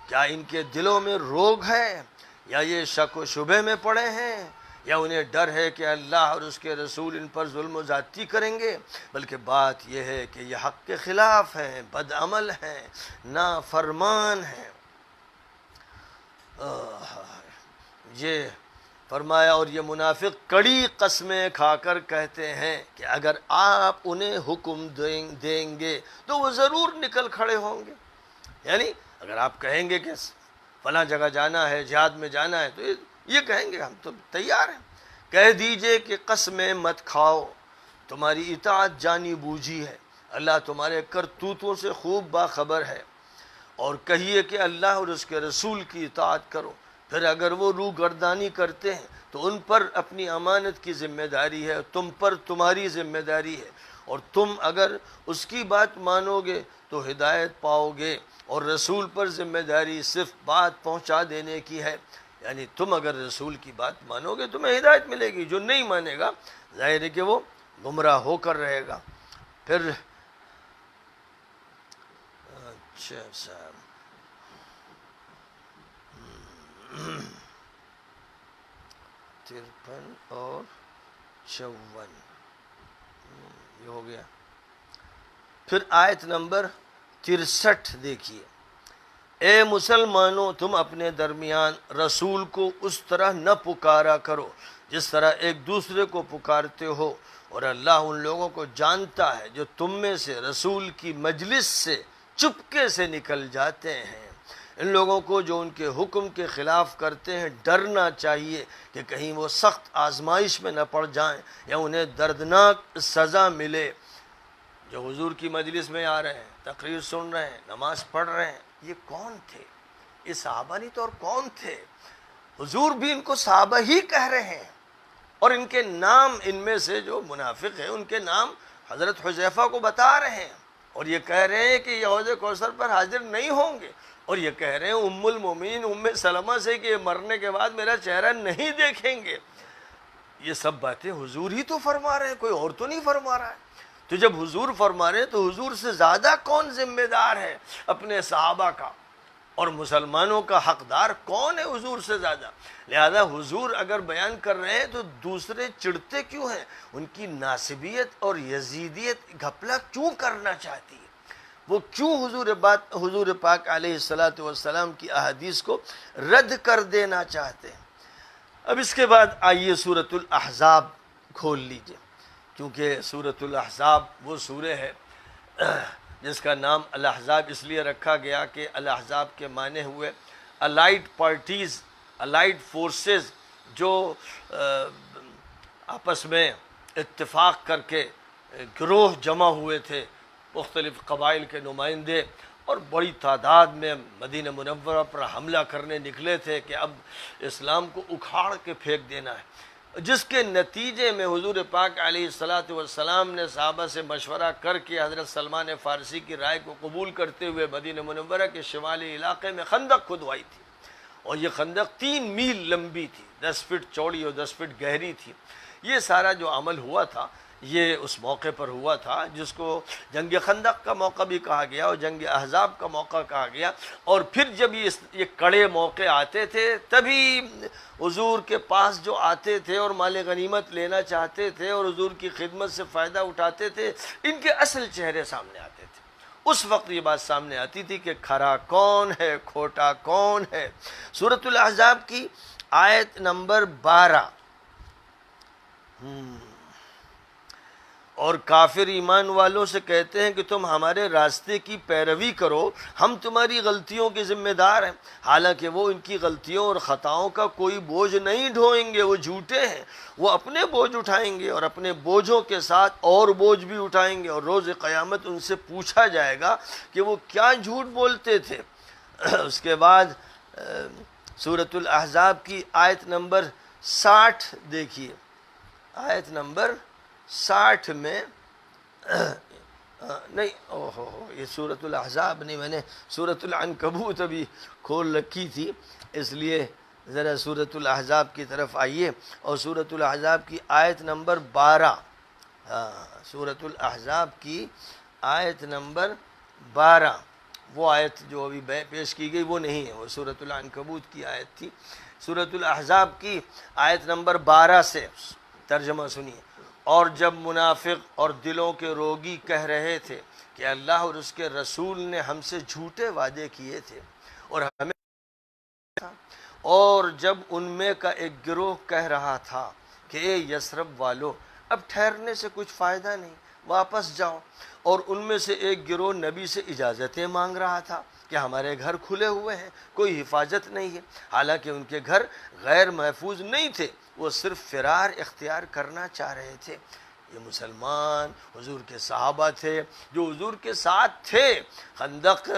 کیا ان کے دلوں میں روگ ہے؟ یا یہ شک و شبہ میں پڑے ہیں یا انہیں ڈر ہے کہ اللہ اور اس کے رسول ان پر ظلم و زیادتی کریں گے، بلکہ بات یہ ہے کہ یہ حق کے خلاف ہیں، بد عمل ہیں، نافرمان ہیں۔ یہ فرمایا اور یہ منافق کڑی قسمیں کھا کر کہتے ہیں کہ اگر آپ انہیں حکم دیں گے تو وہ ضرور نکل کھڑے ہوں گے۔ یعنی اگر آپ کہیں گے کہ فلاں جگہ جانا ہے، جہاد میں جانا ہے، تو یہ کہیں گے ہم تو تیار ہیں۔ کہہ دیجئے کہ قسمیں مت کھاؤ، تمہاری اطاعت جانی بوجھی ہے، اللہ تمہارے کرتوتوں سے خوب باخبر ہے، اور کہیے کہ اللہ اور اس کے رسول کی اطاعت کرو۔ پھر اگر وہ روح گردانی کرتے ہیں تو ان پر اپنی امانت کی ذمہ داری ہے، تم پر تمہاری ذمہ داری ہے، اور تم اگر اس کی بات مانو گے تو ہدایت پاؤ گے، اور رسول پر ذمہ داری صرف بات پہنچا دینے کی ہے۔ یعنی تم اگر رسول کی بات مانو گے تمہیں ہدایت ملے گی، جو نہیں مانے گا ظاہر ہے کہ وہ گمراہ ہو کر رہے گا۔ پھر اچھا صاحب 53 اور 54 یہ ہو گیا۔ پھر آیت نمبر 63 دیکھیے، اے مسلمانوں تم اپنے درمیان رسول کو اس طرح نہ پکارا کرو جس طرح ایک دوسرے کو پکارتے ہو، اور اللہ ان لوگوں کو جانتا ہے جو تم میں سے رسول کی مجلس سے چپکے سے نکل جاتے ہیں۔ ان لوگوں کو جو ان کے حکم کے خلاف کرتے ہیں ڈرنا چاہیے کہ کہیں وہ سخت آزمائش میں نہ پڑ جائیں یا انہیں دردناک سزا ملے۔ جو حضور کی مجلس میں آ رہے ہیں، تقریر سن رہے ہیں، نماز پڑھ رہے ہیں، یہ کون تھے؟ یہ صحابہ نہیں تو اور کون تھے؟ حضور بھی ان کو صحابہ ہی کہہ رہے ہیں، اور ان کے نام، ان میں سے جو منافق ہیں ان کے نام حضرت حذیفہ کو بتا رہے ہیں، اور یہ کہہ رہے ہیں کہ یہ حوض کوثر پر حاضر نہیں ہوں گے، اور یہ کہہ رہے ہیں ام المومنین ام سلمہ سے کہ یہ مرنے کے بعد میرا چہرہ نہیں دیکھیں گے۔ یہ سب باتیں حضور ہی تو فرما رہے ہیں، کوئی اور تو نہیں فرما رہا ہے۔ تو جب حضور فرما رہے ہیں تو حضور سے زیادہ کون ذمہ دار ہے اپنے صحابہ کا؟ اور مسلمانوں کا حقدار کون ہے حضور سے زیادہ؟ لہذا حضور اگر بیان کر رہے ہیں تو دوسرے چڑھتے کیوں ہیں؟ ان کی ناسبیت اور یزیدیت گھپلا کیوں کرنا چاہتی ہے؟ وہ کیوں حضور پاک علیہ السلام کی احادیث کو رد کر دینا چاہتے ہیں؟ اب اس کے بعد آئیے سورۃ الاحزاب کھول لیجئے، کیونکہ سورۃ الاحزاب وہ سورہ ہے جس کا نام الاحزاب اس لیے رکھا گیا کہ الاحزاب کے معنی ہوئے الائڈ پارٹیز، الائڈ فورسز، جو آپس میں اتفاق کر کے گروہ جمع ہوئے تھے، مختلف قبائل کے نمائندے، اور بڑی تعداد میں مدینہ منورہ پر حملہ کرنے نکلے تھے کہ اب اسلام کو اکھاڑ کے پھینک دینا ہے، جس کے نتیجے میں حضور پاک علیہ السلام نے صحابہ سے مشورہ کر کے حضرت سلمان فارسی کی رائے کو قبول کرتے ہوئے مدینہ منورہ کے شمالی علاقے میں خندق کھدوائی تھی، اور یہ خندق 3 میل لمبی تھی، 10 فٹ چوڑی اور 10 فٹ گہری تھی۔ یہ سارا جو عمل ہوا تھا یہ اس موقع پر ہوا تھا جس کو جنگ خندق کا موقع بھی کہا گیا اور جنگ احزاب کا موقع کہا گیا۔ اور پھر جب یہ کڑے موقع آتے تھے تبھی حضور کے پاس جو آتے تھے اور مال غنیمت لینا چاہتے تھے اور حضور کی خدمت سے فائدہ اٹھاتے تھے، ان کے اصل چہرے سامنے آتے تھے۔ اس وقت یہ بات سامنے آتی تھی کہ کھرا کون ہے، کھوٹا کون ہے۔ سورۃ الاحزاب کی آیت نمبر 12، اور کافر ایمان والوں سے کہتے ہیں کہ تم ہمارے راستے کی پیروی کرو، ہم تمہاری غلطیوں کے ذمہ دار ہیں، حالانکہ وہ ان کی غلطیوں اور خطاؤں کا کوئی بوجھ نہیں ڈھوئیں گے، وہ جھوٹے ہیں، وہ اپنے بوجھ اٹھائیں گے اور اپنے بوجھوں کے ساتھ اور بوجھ بھی اٹھائیں گے، اور روز قیامت ان سے پوچھا جائے گا کہ وہ کیا جھوٹ بولتے تھے۔ اس کے بعد سورۃ الاحزاب کی آیت نمبر 60 دیکھیے، آیت نمبر 60 میں نہیں، یہ سورۃ الاحزاب نہیں، میں نے سورۃ العنکبوت ابھی کھول رکھی تھی، اس لیے ذرا سورۃ الاحزاب کی طرف آئیے، اور سورۃ الاحزاب کی آیت نمبر 12، سورۃ الاحزاب کی آیت نمبر 12، وہ آیت جو ابھی پیش کی گئی وہ نہیں ہے، وہ سورۃ العنکبوت کی آیت تھی۔ سورۃ الاحزاب کی آیت نمبر 12 سے ترجمہ سنیے۔ اور جب منافق اور دلوں کے روگی کہہ رہے تھے کہ اللہ اور اس کے رسول نے ہم سے جھوٹے وعدے کیے تھے اور ہمیں، اور جب ان میں کا ایک گروہ کہہ رہا تھا کہ اے یثرب والو، اب ٹھہرنے سے کچھ فائدہ نہیں، واپس جاؤ، اور ان میں سے ایک گروہ نبی سے اجازتیں مانگ رہا تھا کہ ہمارے گھر کھلے ہوئے ہیں، کوئی حفاظت نہیں ہے، حالانکہ ان کے گھر غیر محفوظ نہیں تھے، وہ صرف فرار اختیار کرنا چاہ رہے تھے۔ یہ مسلمان حضور کے صحابہ تھے جو حضور کے ساتھ تھے، خندق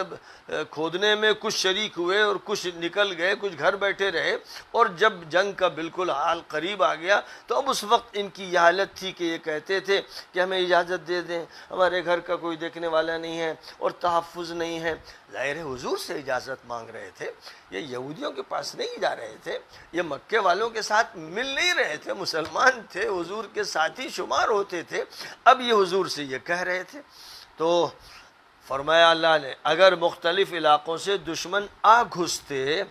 کھودنے میں کچھ شریک ہوئے اور کچھ نکل گئے، کچھ گھر بیٹھے رہے، اور جب جنگ کا بالکل حال قریب آ گیا تو اب اس وقت ان کی یہ حالت تھی کہ یہ کہتے تھے کہ ہمیں اجازت دے دیں، ہمارے گھر کا کوئی دیکھنے والا نہیں ہے اور تحفظ نہیں ہے۔ ظاہر ہے حضور سے اجازت مانگ رہے تھے، یہ یہودیوں کے پاس نہیں جا رہے تھے، یہ مکے والوں کے ساتھ مل نہیں رہے تھے، مسلمان تھے، حضور کے ساتھی شمار ہوتے تھے، اب یہ حضور سے یہ کہہ رہے تھے۔ تو فرمایا اللہ نے، اگر مختلف علاقوں سے دشمن آ گھستے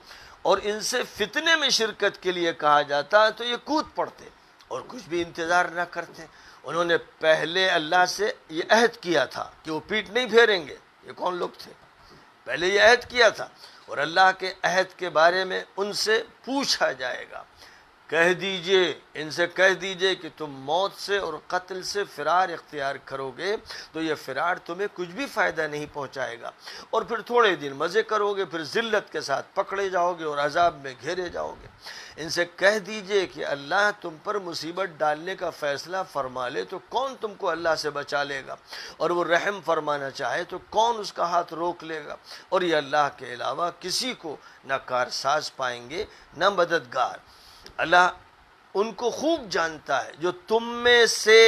اور ان سے فتنے میں شرکت کے لیے کہا جاتا تو یہ کود پڑتے اور کچھ بھی انتظار نہ کرتے۔ انہوں نے پہلے اللہ سے یہ عہد کیا تھا کہ وہ پیٹ نہیں پھیریں گے۔ یہ کون لوگ تھے؟ پہلے یہ عہد کیا تھا، اور اللہ کے عہد کے بارے میں ان سے پوچھا جائے گا۔ کہہ دیجئے، ان سے کہہ دیجئے کہ تم موت سے اور قتل سے فرار اختیار کرو گے تو یہ فرار تمہیں کچھ بھی فائدہ نہیں پہنچائے گا، اور پھر تھوڑے دن مزے کرو گے، پھر ذلت کے ساتھ پکڑے جاؤ گے اور عذاب میں گھیرے جاؤ گے۔ ان سے کہہ دیجئے کہ اللہ تم پر مصیبت ڈالنے کا فیصلہ فرما لے تو کون تم کو اللہ سے بچا لے گا، اور وہ رحم فرمانا چاہے تو کون اس کا ہاتھ روک لے گا، اور یہ اللہ کے علاوہ کسی کو نہ کارساز پائیں گے نہ مددگار۔ اللہ ان کو خوب جانتا ہے جو تم میں سے،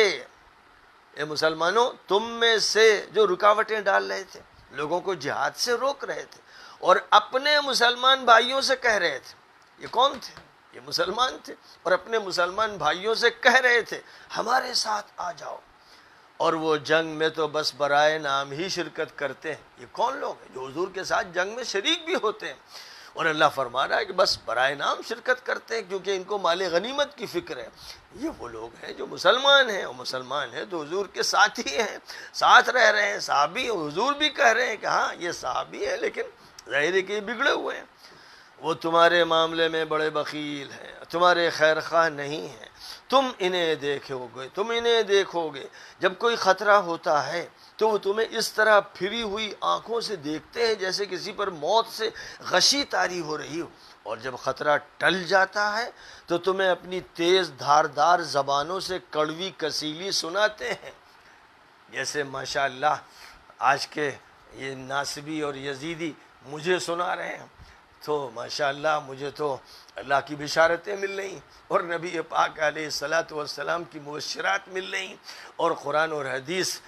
اے مسلمانوں، تم میں سے جو رکاوٹیں ڈال رہے تھے، لوگوں کو جہاد سے روک رہے تھے اور اپنے مسلمان بھائیوں سے کہہ رہے تھے۔ یہ کون تھے؟ یہ مسلمان تھے، اور اپنے مسلمان بھائیوں سے کہہ رہے تھے ہمارے ساتھ آ جاؤ، اور وہ جنگ میں تو بس برائے نام ہی شرکت کرتے ہیں۔ یہ کون لوگ ہیں جو حضور کے ساتھ جنگ میں شریک بھی ہوتے ہیں، اور اللہ فرما رہا ہے کہ بس برائے نام شرکت کرتے ہیں کیونکہ ان کو مال غنیمت کی فکر ہے۔ یہ وہ لوگ ہیں جو مسلمان ہیں، اور مسلمان ہیں تو حضور کے ساتھی ہیں، ساتھ رہ رہے ہیں، صحابی، حضور بھی کہہ رہے ہیں کہ ہاں یہ صحابی ہے لیکن ظاہر ہے کہ یہ بگڑے ہوئے ہیں، وہ تمہارے معاملے میں بڑے بخیل ہیں، تمہارے خیر خواہ نہیں ہیں، تم انہیں دیکھو گے جب کوئی خطرہ ہوتا ہے تو وہ تمہیں اس طرح پھری ہوئی آنکھوں سے دیکھتے ہیں جیسے کسی پر موت سے غشی طاری ہو رہی ہو، اور جب خطرہ ٹل جاتا ہے تو تمہیں اپنی تیز دھاردار زبانوں سے کڑوی کسیلی سناتے ہیں، جیسے ماشاءاللہ آج کے یہ ناصبی اور یزیدی مجھے سنا رہے ہیں، تو ماشاءاللہ مجھے تو اللہ کی بشارتیں مل رہی اور نبی پاک علیہ الصلاۃ والسلام کی مبشرات مل رہی، اور قرآن اور حدیث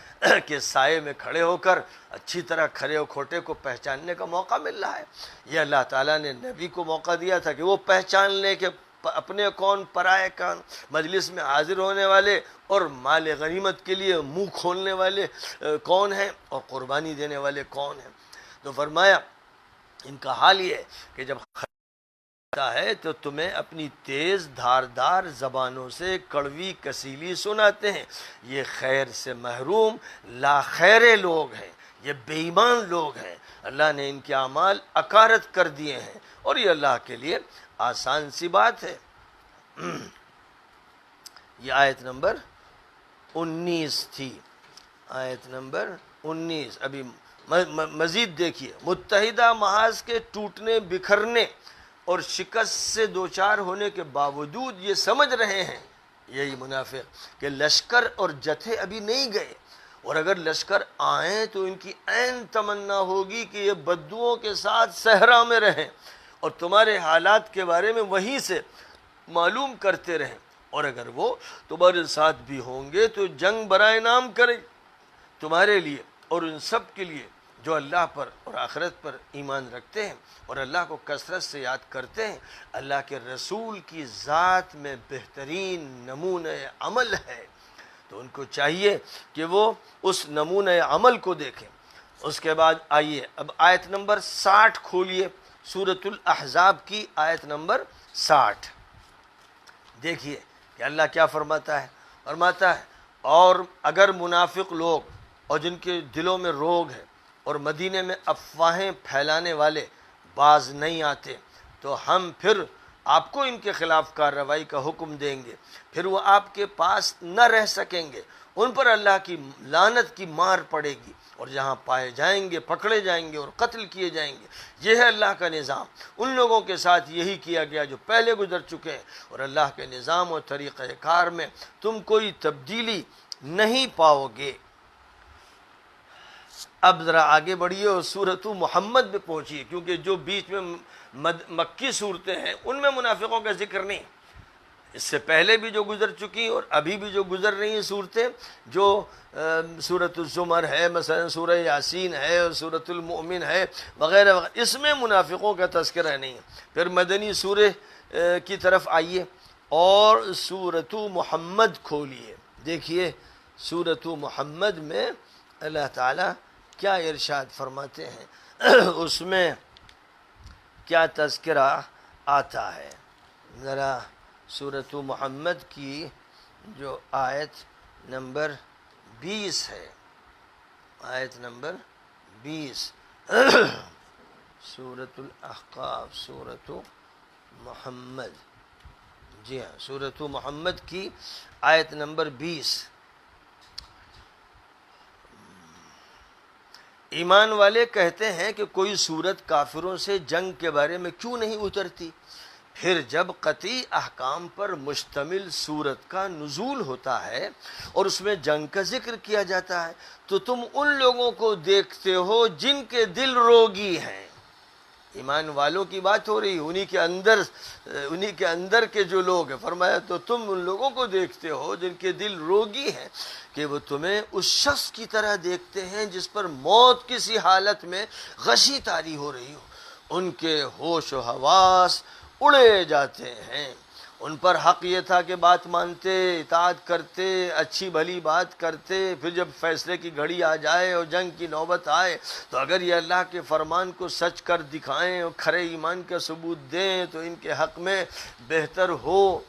کے سائے میں کھڑے ہو کر اچھی طرح کھرے و کھوٹے کو پہچاننے کا موقع مل رہا ہے۔ یہ اللہ تعالیٰ نے نبی کو موقع دیا تھا کہ وہ پہچان لے کہ اپنے کون پرائے کون، مجلس میں حاضر ہونے والے اور مال غنیمت کے لیے منہ کھولنے والے کون ہیں اور قربانی دینے والے کون ہیں۔ تو فرمایا ان کا حال یہ ہے کہ جب ہے تو تمہیں اپنی تیز دھاردار زبانوں سے کڑوی کسیلی سناتے ہیں، یہ خیر سے محروم لا خیرے لوگ ہیں، یہ بے ایمان لوگ ہیں، اللہ نے ان کے اعمال اکارت کر دیے ہیں، اور یہ اللہ کے لیے آسان سی بات ہے۔ یہ آیت نمبر 19 تھی، آیت نمبر 19۔ ابھی مزید دیکھیے، متحدہ محاذ کے ٹوٹنے بکھرنے اور شکست سے دوچار ہونے کے باوجود یہ سمجھ رہے ہیں، یہی منافق، کہ لشکر اور جتھے ابھی نہیں گئے، اور اگر لشکر آئیں تو ان کی عین تمنا ہوگی کہ یہ بدوؤں کے ساتھ صحرا میں رہیں اور تمہارے حالات کے بارے میں وہیں سے معلوم کرتے رہیں، اور اگر وہ تمہارے ساتھ بھی ہوں گے تو جنگ برائے نام کریں تمہارے لیے اور ان سب کے لیے جو اللہ پر اور آخرت پر ایمان رکھتے ہیں اور اللہ کو کثرت سے یاد کرتے ہیں۔ اللہ کے رسول کی ذات میں بہترین نمونہ عمل ہے، تو ان کو چاہیے کہ وہ اس نمونہ عمل کو دیکھیں۔ اس کے بعد آئیے اب آیت نمبر 60 کھولیے، سورۃ الاحزاب کی آیت نمبر 60۔ دیکھیے کہ اللہ کیا فرماتا ہے اور اگر منافق لوگ اور جن کے دلوں میں روگ ہے اور مدینے میں افواہیں پھیلانے والے باز نہیں آتے تو ہم پھر آپ کو ان کے خلاف کارروائی کا حکم دیں گے، پھر وہ آپ کے پاس نہ رہ سکیں گے، ان پر اللہ کی لعنت کی مار پڑے گی، اور جہاں پائے جائیں گے پکڑے جائیں گے اور قتل کیے جائیں گے۔ یہ ہے اللہ کا نظام، ان لوگوں کے ساتھ یہی کیا گیا جو پہلے گزر چکے ہیں، اور اللہ کے نظام اور طریقہ کار میں تم کوئی تبدیلی نہیں پاؤ گے۔ اب ذرا آگے بڑھیے اور سورۃ محمد میں پہنچیے، کیونکہ جو بیچ میں مکی صورتیں ہیں ان میں منافقوں کا ذکر نہیں، اس سے پہلے بھی جو گزر چکی اور ابھی بھی جو گزر رہی ہیں صورتیں، جو سورۃ الزمر ہے، مثلا سورہ یاسین ہے اور سورۃ المؤمن ہے وغیرہ وغیرہ، اس میں منافقوں کا تذکرہ نہیں ہے۔ پھر مدنی سورہ کی طرف آئیے اور سورۃ محمد کھولیے، دیکھیے سورۃ محمد میں اللہ تعالیٰ کیا ارشاد فرماتے ہیں، اس میں کیا تذکرہ آتا ہے۔ ذرا سورۃ محمد کی جو آیت نمبر 20 ہے، آیت نمبر 20 سورۃ الاحقاف، سورۃ محمد، جی ہاں سورۃ محمد کی آیت نمبر 20۔ ایمان والے کہتے ہیں کہ کوئی سورت کافروں سے جنگ کے بارے میں کیوں نہیں اترتی؟ پھر جب قطعی احکام پر مشتمل سورت کا نزول ہوتا ہے اور اس میں جنگ کا ذکر کیا جاتا ہے تو تم ان لوگوں کو دیکھتے ہو جن کے دل روگی ہیں۔ ایمان والوں کی بات ہو رہی، انہی کے اندر کے جو لوگ ہیں، فرمایا تو تم ان لوگوں کو دیکھتے ہو جن کے دل روگی ہیں کہ وہ تمہیں اس شخص کی طرح دیکھتے ہیں جس پر موت کسی حالت میں غشی طاری ہو رہی ہو، ان کے ہوش و حواس اڑے جاتے ہیں۔ ان پر حق یہ تھا کہ بات مانتے، اطاعت کرتے، اچھی بھلی بات کرتے، پھر جب فیصلے کی گھڑی آ جائے اور جنگ کی نوبت آئے تو اگر یہ اللہ کے فرمان کو سچ کر دکھائیں اور کھرے ایمان کا ثبوت دیں تو ان کے حق میں بہتر ہو۔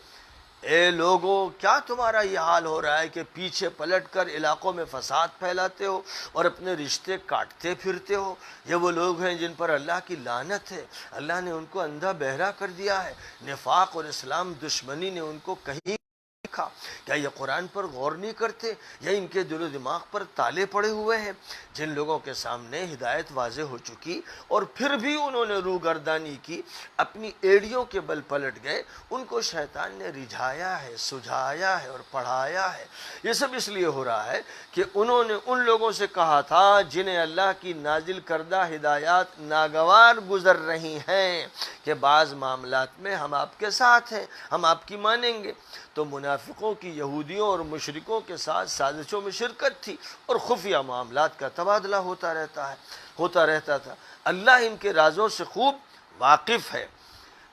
اے لوگو، کیا تمہارا یہ حال ہو رہا ہے کہ پیچھے پلٹ کر علاقوں میں فساد پھیلاتے ہو اور اپنے رشتے کاٹتے پھرتے ہو؟ یہ وہ لوگ ہیں جن پر اللہ کی لعنت ہے، اللہ نے ان کو اندھا بہرا کر دیا ہے، نفاق اور اسلام دشمنی نے ان کو کہیں دیکھا۔ کیا یہ قرآن پر غور نہیں کرتے یا ان کے دل و دماغ پر تالے پڑے ہوئے ہیں؟ جن لوگوں کے سامنے ہدایت واضح ہو چکی اور پھر بھی انہوں نے روگردانی کی، اپنی ایڑیوں کے بل پلٹ گئے، ان کو شیطان نے رجھایا ہے، سجھایا ہے اور پڑھایا ہے۔ یہ سب اس لیے ہو رہا ہے کہ انہوں نے ان لوگوں سے کہا تھا جنہیں اللہ کی نازل کردہ ہدایات ناگوار گزر رہی ہیں کہ بعض معاملات میں ہم آپ کے ساتھ ہیں، ہم آپ کی مانیں گے، تو منافقوں کی یہودیوں اور مشرکوں کے ساتھ سازشوں میں شرکت تھی اور خفیہ معاملات کا تبادلہ ہوتا رہتا تھا۔ اللہ ان کے رازوں سے خوب واقف ہے۔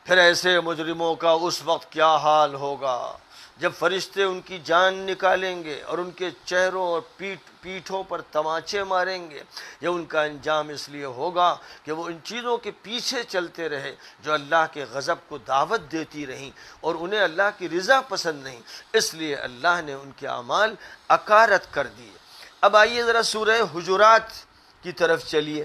پھر ایسے مجرموں کا اس وقت کیا حال ہوگا جب فرشتے ان کی جان نکالیں گے اور ان کے چہروں اور پیٹھوں پر تماچے ماریں گے۔ یہ ان کا انجام اس لیے ہوگا کہ وہ ان چیزوں کے پیچھے چلتے رہے جو اللہ کے غضب کو دعوت دیتی رہیں اور انہیں اللہ کی رضا پسند نہیں، اس لیے اللہ نے ان کے اعمال اکارت کر دیے۔ اب آئیے ذرا سورہ حجرات کی طرف چلیے۔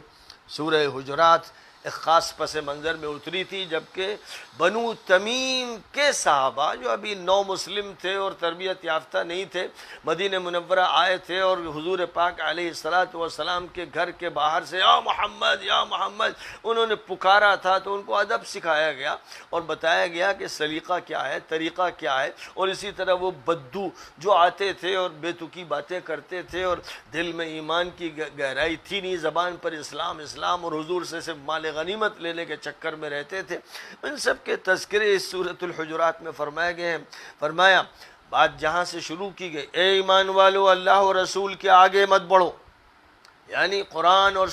سورہ حجرات ایک خاص پس منظر میں اتری تھی جبکہ بنو تمیم کے صحابہ جو ابھی نو مسلم تھے اور تربیت یافتہ نہیں تھے، مدینہ منورہ آئے تھے اور حضور پاک علیہ السلام کے گھر کے باہر سے یا محمد یا محمد انہوں نے پکارا تھا، تو ان کو ادب سکھایا گیا اور بتایا گیا کہ سلیقہ کیا ہے، طریقہ کیا ہے، اور اسی طرح وہ بدو جو آتے تھے اور بے تکی باتیں کرتے تھے اور دل میں ایمان کی گہرائی تھی نہیں، زبان پر اسلام اسلام اور حضور سے صرف مال غنیمت لینے کے چکر میں رہتے تھے، ان سب کے تذکرے اس سورۃ الحجرات میں فرمائے گئے ہیں۔ فرمایا بات جہاں سے شروع کی گئی، اے ایمان والو اللہ اور رسول کے آگے مت بڑھو، یعنی قرآن اور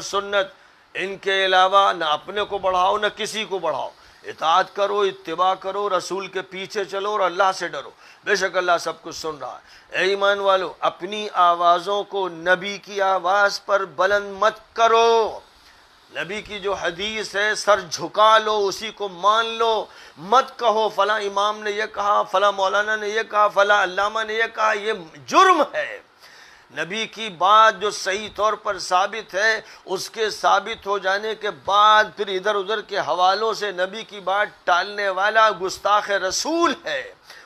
سنت ان کے علاوہ نہ اپنے کو بڑھاؤ نہ کسی کو بڑھاؤ، اطاعت کرو، اتباع کرو، رسول کے پیچھے چلو اور اللہ سے ڈرو، بے شک اللہ سب کچھ سن رہا ہے۔ اے ایمان والو، اپنی آوازوں کو نبی کی آواز پر بلند مت کرو، نبی کی جو حدیث ہے سر جھکا لو، اسی کو مان لو، مت کہو فلاں امام نے یہ کہا، فلاں مولانا نے یہ کہا، فلاں علامہ نے یہ کہا، یہ جرم ہے۔ نبی کی بات جو صحیح طور پر ثابت ہے، اس کے ثابت ہو جانے کے بعد پھر ادھر ادھر کے حوالوں سے نبی کی بات ٹالنے والا گستاخ رسول ہے،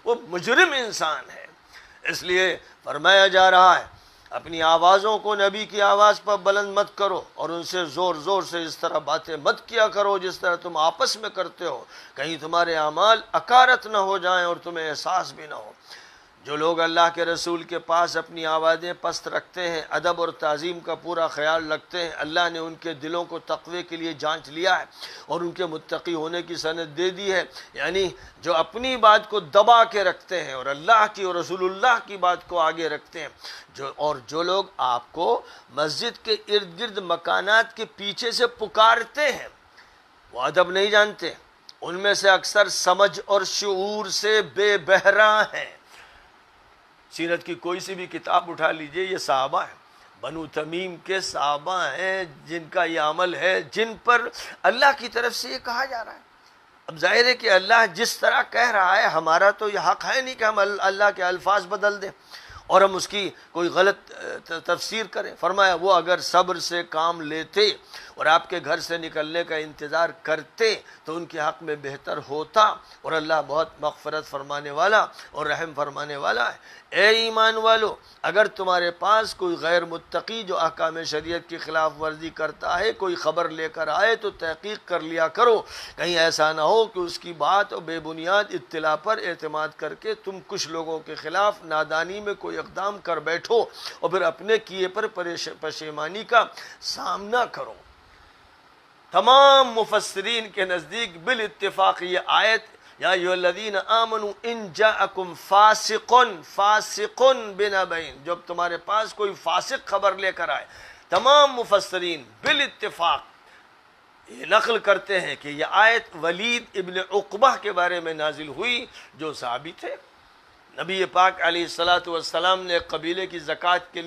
وہ مجرم انسان ہے۔ اس لیے فرمایا جا رہا ہے اپنی آوازوں کو نبی کی آواز پر بلند مت کرو، اور ان سے زور زور سے اس طرح باتیں مت کیا کرو جس طرح تم آپس میں کرتے ہو، کہیں تمہارے اعمال اکارت نہ ہو جائیں اور تمہیں احساس بھی نہ ہو۔ جو لوگ اللہ کے رسول کے پاس اپنی آوازیں پست رکھتے ہیں، ادب اور تعظیم کا پورا خیال رکھتے ہیں، اللہ نے ان کے دلوں کو تقوی کے لیے جانچ لیا ہے اور ان کے متقی ہونے کی سند دے دی ہے۔ یعنی جو اپنی بات کو دبا کے رکھتے ہیں اور اللہ کی اور رسول اللہ کی بات کو آگے رکھتے ہیں، جو لوگ آپ کو مسجد کے ارد گرد مکانات کے پیچھے سے پکارتے ہیں، وہ ادب نہیں جانتے، ان میں سے اکثر سمجھ اور شعور سے بے بہرا ہیں۔ سیرت کی کوئی سی بھی کتاب اٹھا لیجئے، یہ صحابہ ہیں، بنو تمیم کے صحابہ ہیں جن کا یہ عمل ہے، جن پر اللہ کی طرف سے یہ کہا جا رہا ہے۔ اب ظاہر ہے کہ اللہ جس طرح کہہ رہا ہے، ہمارا تو یہ حق ہے نہیں کہ ہم اللہ کے الفاظ بدل دیں اور ہم اس کی کوئی غلط تفسیر کریں۔ فرمایا وہ اگر صبر سے کام لیتے اور آپ کے گھر سے نکلنے کا انتظار کرتے تو ان کے حق میں بہتر ہوتا، اور اللہ بہت مغفرت فرمانے والا اور رحم فرمانے والا ہے۔ اے ایمان والو، اگر تمہارے پاس کوئی غیر متقی جو احکام شریعت کی خلاف ورزی کرتا ہے کوئی خبر لے کر آئے تو تحقیق کر لیا کرو، کہیں ایسا نہ ہو کہ اس کی بات اور بے بنیاد اطلاع پر اعتماد کر کے تم کچھ لوگوں کے خلاف نادانی میں کوئی اقدام کر بیٹھو اور پھر اپنے کیے پر پشیمانی کا سامنا کرو۔ تمام مفسرین کے نزدیک بالاتفاق یہ آیت یا ایھا الذین آمنوا ان جاءکم فاسق بنبأ، جب تمہارے پاس کوئی فاسق خبر لے کر آئے، تمام مفسرین بالاتفاق یہ نقل کرتے ہیں کہ یہ آیت ولید ابن عقبہ کے بارے میں نازل ہوئی، جو صحابی تھے۔ نبی پاک علیہ السلام نے قبیلے کی زکوٰۃ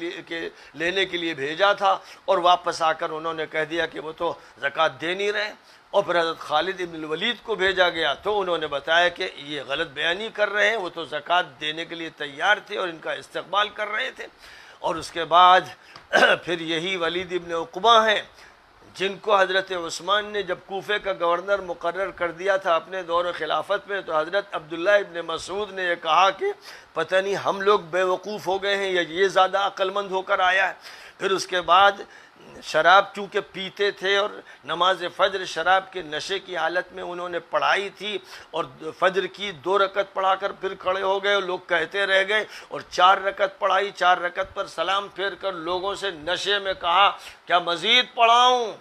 لینے کے لیے بھیجا تھا، اور واپس آ کر انہوں نے کہہ دیا کہ وہ تو زکوٰۃ دے نہیں رہے، اور پھر حضرت خالد ابن الولید کو بھیجا گیا تو انہوں نے بتایا کہ یہ غلط بیانی کر رہے ہیں، وہ تو زکوٰۃ دینے کے لیے تیار تھے اور ان کا استقبال کر رہے تھے۔ اور اس کے بعد پھر یہی ولید ابن عقبہ ہیں جن کو حضرت عثمان نے جب کوفے کا گورنر مقرر کر دیا تھا اپنے دور خلافت میں، تو حضرت عبداللہ ابن مسعود نے یہ کہا کہ پتہ نہیں ہم لوگ بے وقوف ہو گئے ہیں یا یہ زیادہ عقل مند ہو کر آیا ہے۔ پھر اس کے بعد شراب چونکہ پیتے تھے اور نماز فجر شراب کے نشے کی حالت میں انہوں نے پڑھائی تھی، اور فجر کی 2 رکعت پڑھا کر پھر کھڑے ہو گئے، اور لوگ کہتے رہ گئے، اور 4 رکعت پڑھائی، 4 رکعت پر سلام پھیر کر لوگوں سے نشے میں کہا کیا مزید پڑھاؤں؟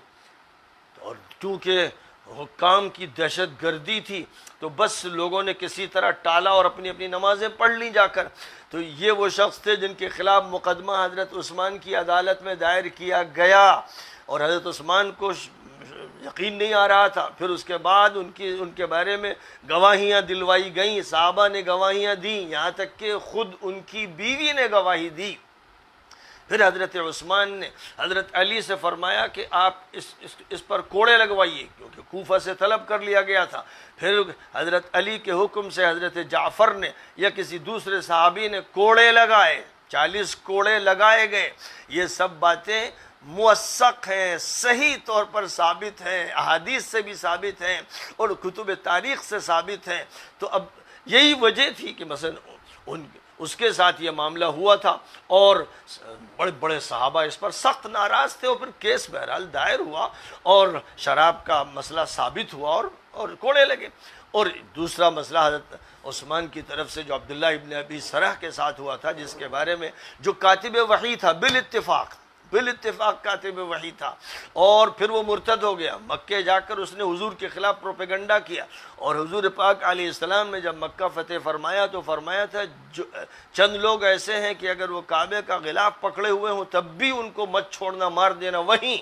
اور چونکہ حکام کی دہشت گردی تھی تو بس لوگوں نے کسی طرح ٹالا اور اپنی اپنی نمازیں پڑھ لیں جا کر۔ تو یہ وہ شخص تھے جن کے خلاف مقدمہ حضرت عثمان کی عدالت میں دائر کیا گیا، اور حضرت عثمان کو یقین نہیں آ رہا تھا۔ پھر اس کے بعد ان کے بارے میں گواہیاں دلوائی گئیں، صحابہ نے گواہیاں دیں، یہاں تک کہ خود ان کی بیوی نے گواہی دی۔ پھر حضرت عثمان نے حضرت علی سے فرمایا کہ آپ اس پر کوڑے لگوائیے، کیونکہ کوفہ سے طلب کر لیا گیا تھا۔ پھر حضرت علی کے حکم سے حضرت جعفر نے یا کسی دوسرے صحابی نے کوڑے لگائے، 40 کوڑے لگائے گئے۔ یہ سب باتیں موثق ہیں، صحیح طور پر ثابت ہیں، احادیث سے بھی ثابت ہیں اور کتب تاریخ سے ثابت ہیں۔ تو اب یہی وجہ تھی کہ مثلا اس کے ساتھ یہ معاملہ ہوا تھا، اور بڑے بڑے صحابہ اس پر سخت ناراض تھے، اور پھر کیس بہرحال دائر ہوا اور شراب کا مسئلہ ثابت ہوا اور کوڑے لگے۔ اور دوسرا مسئلہ حضرت عثمان کی طرف سے جو عبداللہ ابن ابی سرح کے ساتھ ہوا تھا، جس کے بارے میں جو کاتب وحی تھا بالاتفاق کاتب وحی تھا، اور پھر وہ مرتد ہو گیا، مکے جا کر اس نے حضور کے خلاف پروپیگنڈا کیا، اور حضور پاک علیہ السلام نے جب مکہ فتح فرمایا تو فرمایا تھا چند لوگ ایسے ہیں کہ اگر وہ کعبے کا غلاف پکڑے ہوئے ہوں تب بھی ان کو مت چھوڑنا، مار دینا وہیں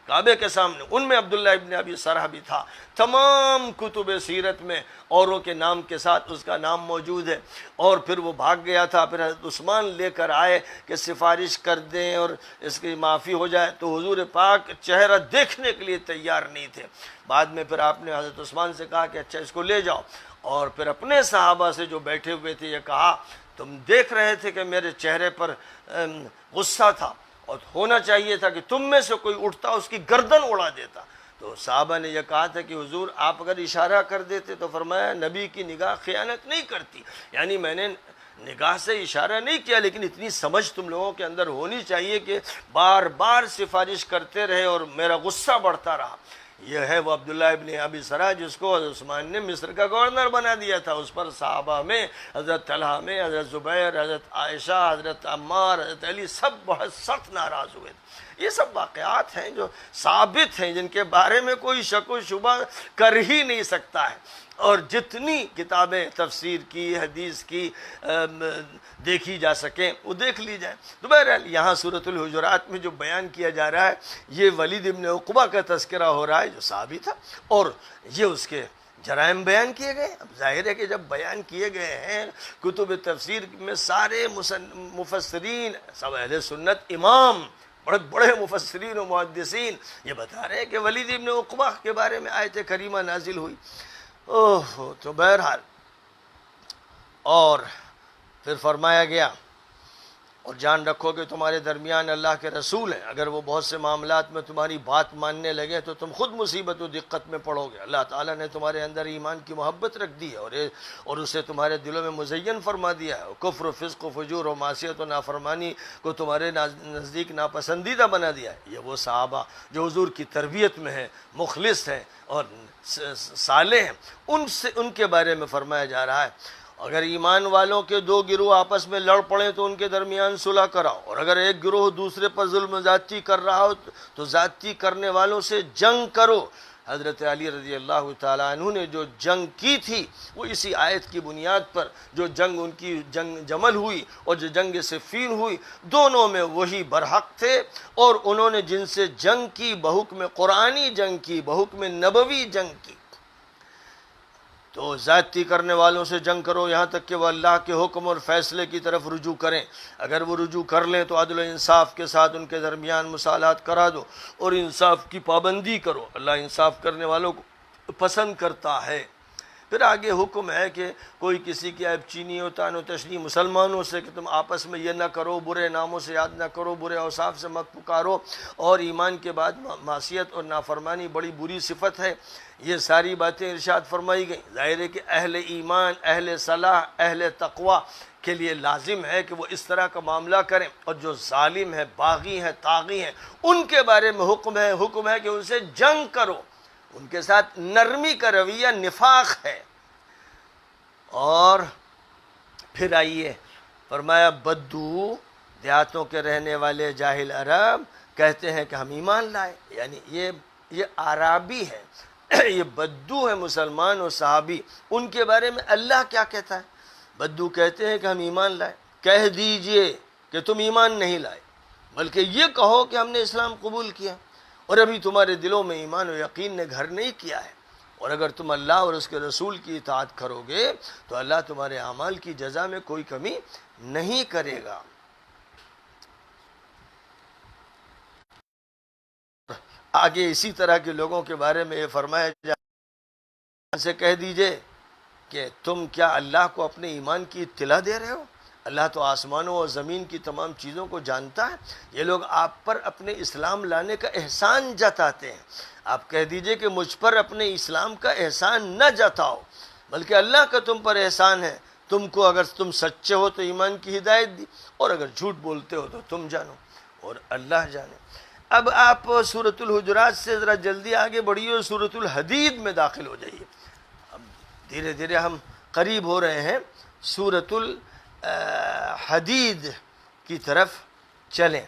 کعبے کے سامنے، ان میں عبداللہ ابن ابی سرح بھی تھا۔ تمام کتب سیرت میں اوروں کے نام کے ساتھ اس کا نام موجود ہے۔ اور پھر وہ بھاگ گیا تھا، پھر حضرت عثمان لے کر آئے کہ سفارش کر دیں اور اس کی معافی ہو جائے، تو حضور پاک چہرہ دیکھنے کے لیے تیار نہیں تھے۔ بعد میں پھر آپ نے حضرت عثمان سے کہا کہ اچھا اس کو لے جاؤ، اور پھر اپنے صحابہ سے جو بیٹھے ہوئے تھے یہ کہا تم دیکھ رہے تھے کہ میرے چہرے پر غصہ تھا، اور ہونا چاہیے تھا کہ تم میں سے کوئی اٹھتا اس کی گردن اڑا دیتا۔ تو صحابہ نے یہ کہا تھا کہ حضور آپ اگر اشارہ کر دیتے، تو فرمایا نبی کی نگاہ خیانت نہیں کرتی، یعنی میں نے نگاہ سے اشارہ نہیں کیا، لیکن اتنی سمجھ تم لوگوں کے اندر ہونی چاہیے کہ بار بار سفارش کرتے رہے اور میرا غصہ بڑھتا رہا۔ یہ ہے وہ عبداللہ ابن ابی سرح جس کو حضرت عثمان نے مصر کا گورنر بنا دیا تھا۔ اس پر صحابہ میں حضرت طلحہ میں حضرت زبیر، حضرت عائشہ، حضرت عمار، حضرت علی سب بہت سخت ناراض ہوئے تھے۔ یہ سب واقعات ہیں جو ثابت ہیں، جن کے بارے میں کوئی شک و شبہ کر ہی نہیں سکتا ہے، اور جتنی کتابیں تفسیر کی، حدیث کی دیکھی جا سکیں وہ دیکھ لی جائیں۔ تو بہرحال یہاں سورۃ الحجرات میں جو بیان کیا جا رہا ہے یہ ولید ابن عقبہ کا تذکرہ ہو رہا ہے جو صحابی تھا، اور یہ اس کے جرائم بیان کیے گئے۔ اب ظاہر ہے کہ جب بیان کیے گئے ہیں کتب تفسیر میں، سارے مفسرین سب اہل سنت امام، بڑے بڑے مفسرین و محدثین یہ بتا رہے ہیں کہ ولید ابن عقبہ کے بارے میں آیت کریمہ نازل ہوئی۔ تو بہرحال اور پھر فرمایا گیا اور جان رکھو کہ تمہارے درمیان اللہ کے رسول ہیں، اگر وہ بہت سے معاملات میں تمہاری بات ماننے لگے تو تم خود مصیبت و دقت میں پڑو گے۔ اللہ تعالیٰ نے تمہارے اندر ایمان کی محبت رکھ دی ہے اور اسے تمہارے دلوں میں مزین فرما دیا ہے، کفر و فسق و فجور و معصیت و نافرمانی کو تمہارے نزدیک ناپسندیدہ بنا دیا ہے۔ یہ وہ صحابہ جو حضور کی تربیت میں ہیں، مخلص ہیں اور صالح ہیں، ان کے بارے میں فرمایا جا رہا ہے اگر ایمان والوں کے دو گروہ آپس میں لڑ پڑیں تو ان کے درمیان صلح کراؤ، اور اگر ایک گروہ دوسرے پر ظلم و زیادتی کر رہا ہو تو زیادتی کرنے والوں سے جنگ کرو۔ حضرت علی رضی اللہ تعالیٰ عنہ نے جو جنگ کی تھی وہ اسی آیت کی بنیاد پر، جو جنگ ان کی جنگ جمل ہوئی اور جو جنگ صفین ہوئی، دونوں میں وہی برحق تھے، اور انہوں نے جن سے جنگ کی بحکم قرآنی جنگ کی، بحکم نبوی جنگ کی۔ تو زیادتی کرنے والوں سے جنگ کرو یہاں تک کہ وہ اللہ کے حکم اور فیصلے کی طرف رجوع کریں، اگر وہ رجوع کر لیں تو عدل و انصاف کے ساتھ ان کے درمیان مصالحات کرا دو اور انصاف کی پابندی کرو، اللہ انصاف کرنے والوں کو پسند کرتا ہے۔ پھر آگے حکم ہے کہ کوئی کسی کی عیب چینی و طعن و تشنیع مسلمانوں سے کہ تم آپس میں یہ نہ کرو، برے ناموں سے یاد نہ کرو، برے اوصاف سے مت پکارو، اور ایمان کے بعد معصیت اور نافرمانی بڑی بری صفت ہے۔ یہ ساری باتیں ارشاد فرمائی گئیں۔ ظاہر ہے کہ اہل ایمان، اہل صلاح، اہل تقوی کے لیے لازم ہے کہ وہ اس طرح کا معاملہ کریں، اور جو ظالم ہے، باغی ہیں، طاغی ہیں، ان کے بارے میں حکم ہے کہ ان سے جنگ کرو، ان کے ساتھ نرمی کا رویہ نفاق ہے۔ اور پھر آئیے فرمایا بدو، دیہاتوں کے رہنے والے جاہل عرب کہتے ہیں کہ ہم ایمان لائے، یعنی یہ عرابی ہے، یہ بدو ہے مسلمان اور صحابی، ان کے بارے میں اللہ کیا کہتا ہے؟ بدو کہتے ہیں کہ ہم ایمان لائے۔ کہہ دیجئے کہ تم ایمان نہیں لائے، بلکہ یہ کہو کہ ہم نے اسلام قبول کیا، اور ابھی تمہارے دلوں میں ایمان و یقین نے گھر نہیں کیا ہے، اور اگر تم اللہ اور اس کے رسول کی اطاعت کرو گے تو اللہ تمہارے اعمال کی جزا میں کوئی کمی نہیں کرے گا۔ آگے اسی طرح کے لوگوں کے بارے میں یہ فرمایا جائے سے کہہ دیجئے کہ تم کیا اللہ کو اپنے ایمان کی اطلاع دے رہے ہو؟ اللہ تو آسمانوں اور زمین کی تمام چیزوں کو جانتا ہے۔ یہ لوگ آپ پر اپنے اسلام لانے کا احسان جتاتے ہیں۔ آپ کہہ دیجئے کہ مجھ پر اپنے اسلام کا احسان نہ جتاؤ، بلکہ اللہ کا تم پر احسان ہے، تم کو اگر تم سچے ہو تو ایمان کی ہدایت دی، اور اگر جھوٹ بولتے ہو تو تم جانو اور اللہ جانے۔ اب آپ سورۃ الحجرات سے ذرا جلدی آگے بڑھیے اور سورۃ الحدید میں داخل ہو جائیے۔ اب دھیرے دھیرے ہم قریب ہو رہے ہیں سورۃ الحدید کی طرف چلیں۔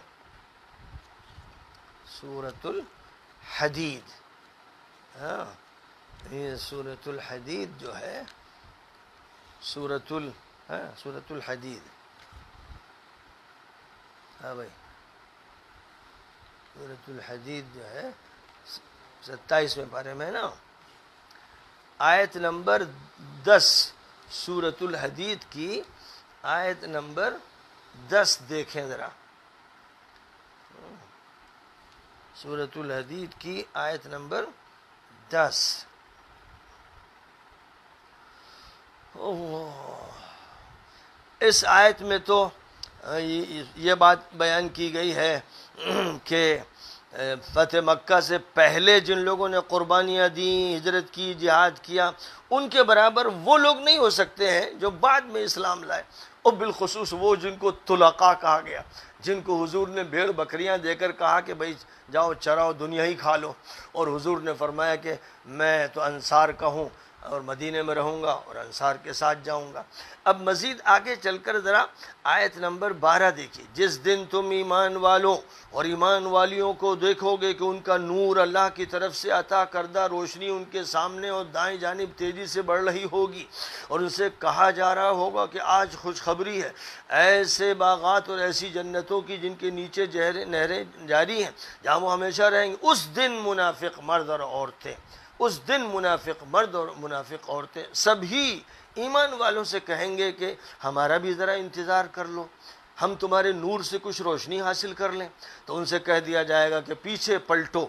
سورۃ الحدید، ہاں یہ سورۃ الحدید جو ہے سورۃ الحدید، ہاں بھائی سورۃ الحدید جو ہے 27ویں پارے میں نا، آیت نمبر 10، سورۃ الحدید کی آیت نمبر 10 دیکھیں ذرا، سورۃ الحدید کی آیت نمبر 10۔ اس آیت میں تو یہ بات بیان کی گئی ہے کہ فتح مکہ سے پہلے جن لوگوں نے قربانیاں دیں، ہجرت کی، جہاد کیا، ان کے برابر وہ لوگ نہیں ہو سکتے ہیں جو بعد میں اسلام لائے، اور بالخصوص وہ جن کو طلقاء کہا گیا، جن کو حضور نے بھیڑ بکریاں دے کر کہا کہ بھائی جاؤ چراؤ، دنیا ہی کھا لو، اور حضور نے فرمایا کہ میں تو انصار کا ہوں اور مدینے میں رہوں گا اور انصار کے ساتھ جاؤں گا۔ اب مزید آگے چل کر ذرا آیت نمبر 12 دیکھیے، جس دن تم ایمان والوں اور ایمان والیوں کو دیکھو گے کہ ان کا نور اللہ کی طرف سے عطا کردہ روشنی ان کے سامنے اور دائیں جانب تیزی سے بڑھ رہی ہوگی، اور ان سے کہا جا رہا ہوگا کہ آج خوشخبری ہے، ایسے باغات اور ایسی جنتوں کی جن کے نیچے نہریں جاری ہیں جہاں وہ ہمیشہ رہیں گے۔ اس دن منافق مرد اور عورتیں، اس دن منافق مرد اور منافق عورتیں سبھی ایمان والوں سے کہیں گے کہ ہمارا بھی ذرا انتظار کر لو، ہم تمہارے نور سے کچھ روشنی حاصل کر لیں۔ تو ان سے کہہ دیا جائے گا کہ پیچھے پلٹو،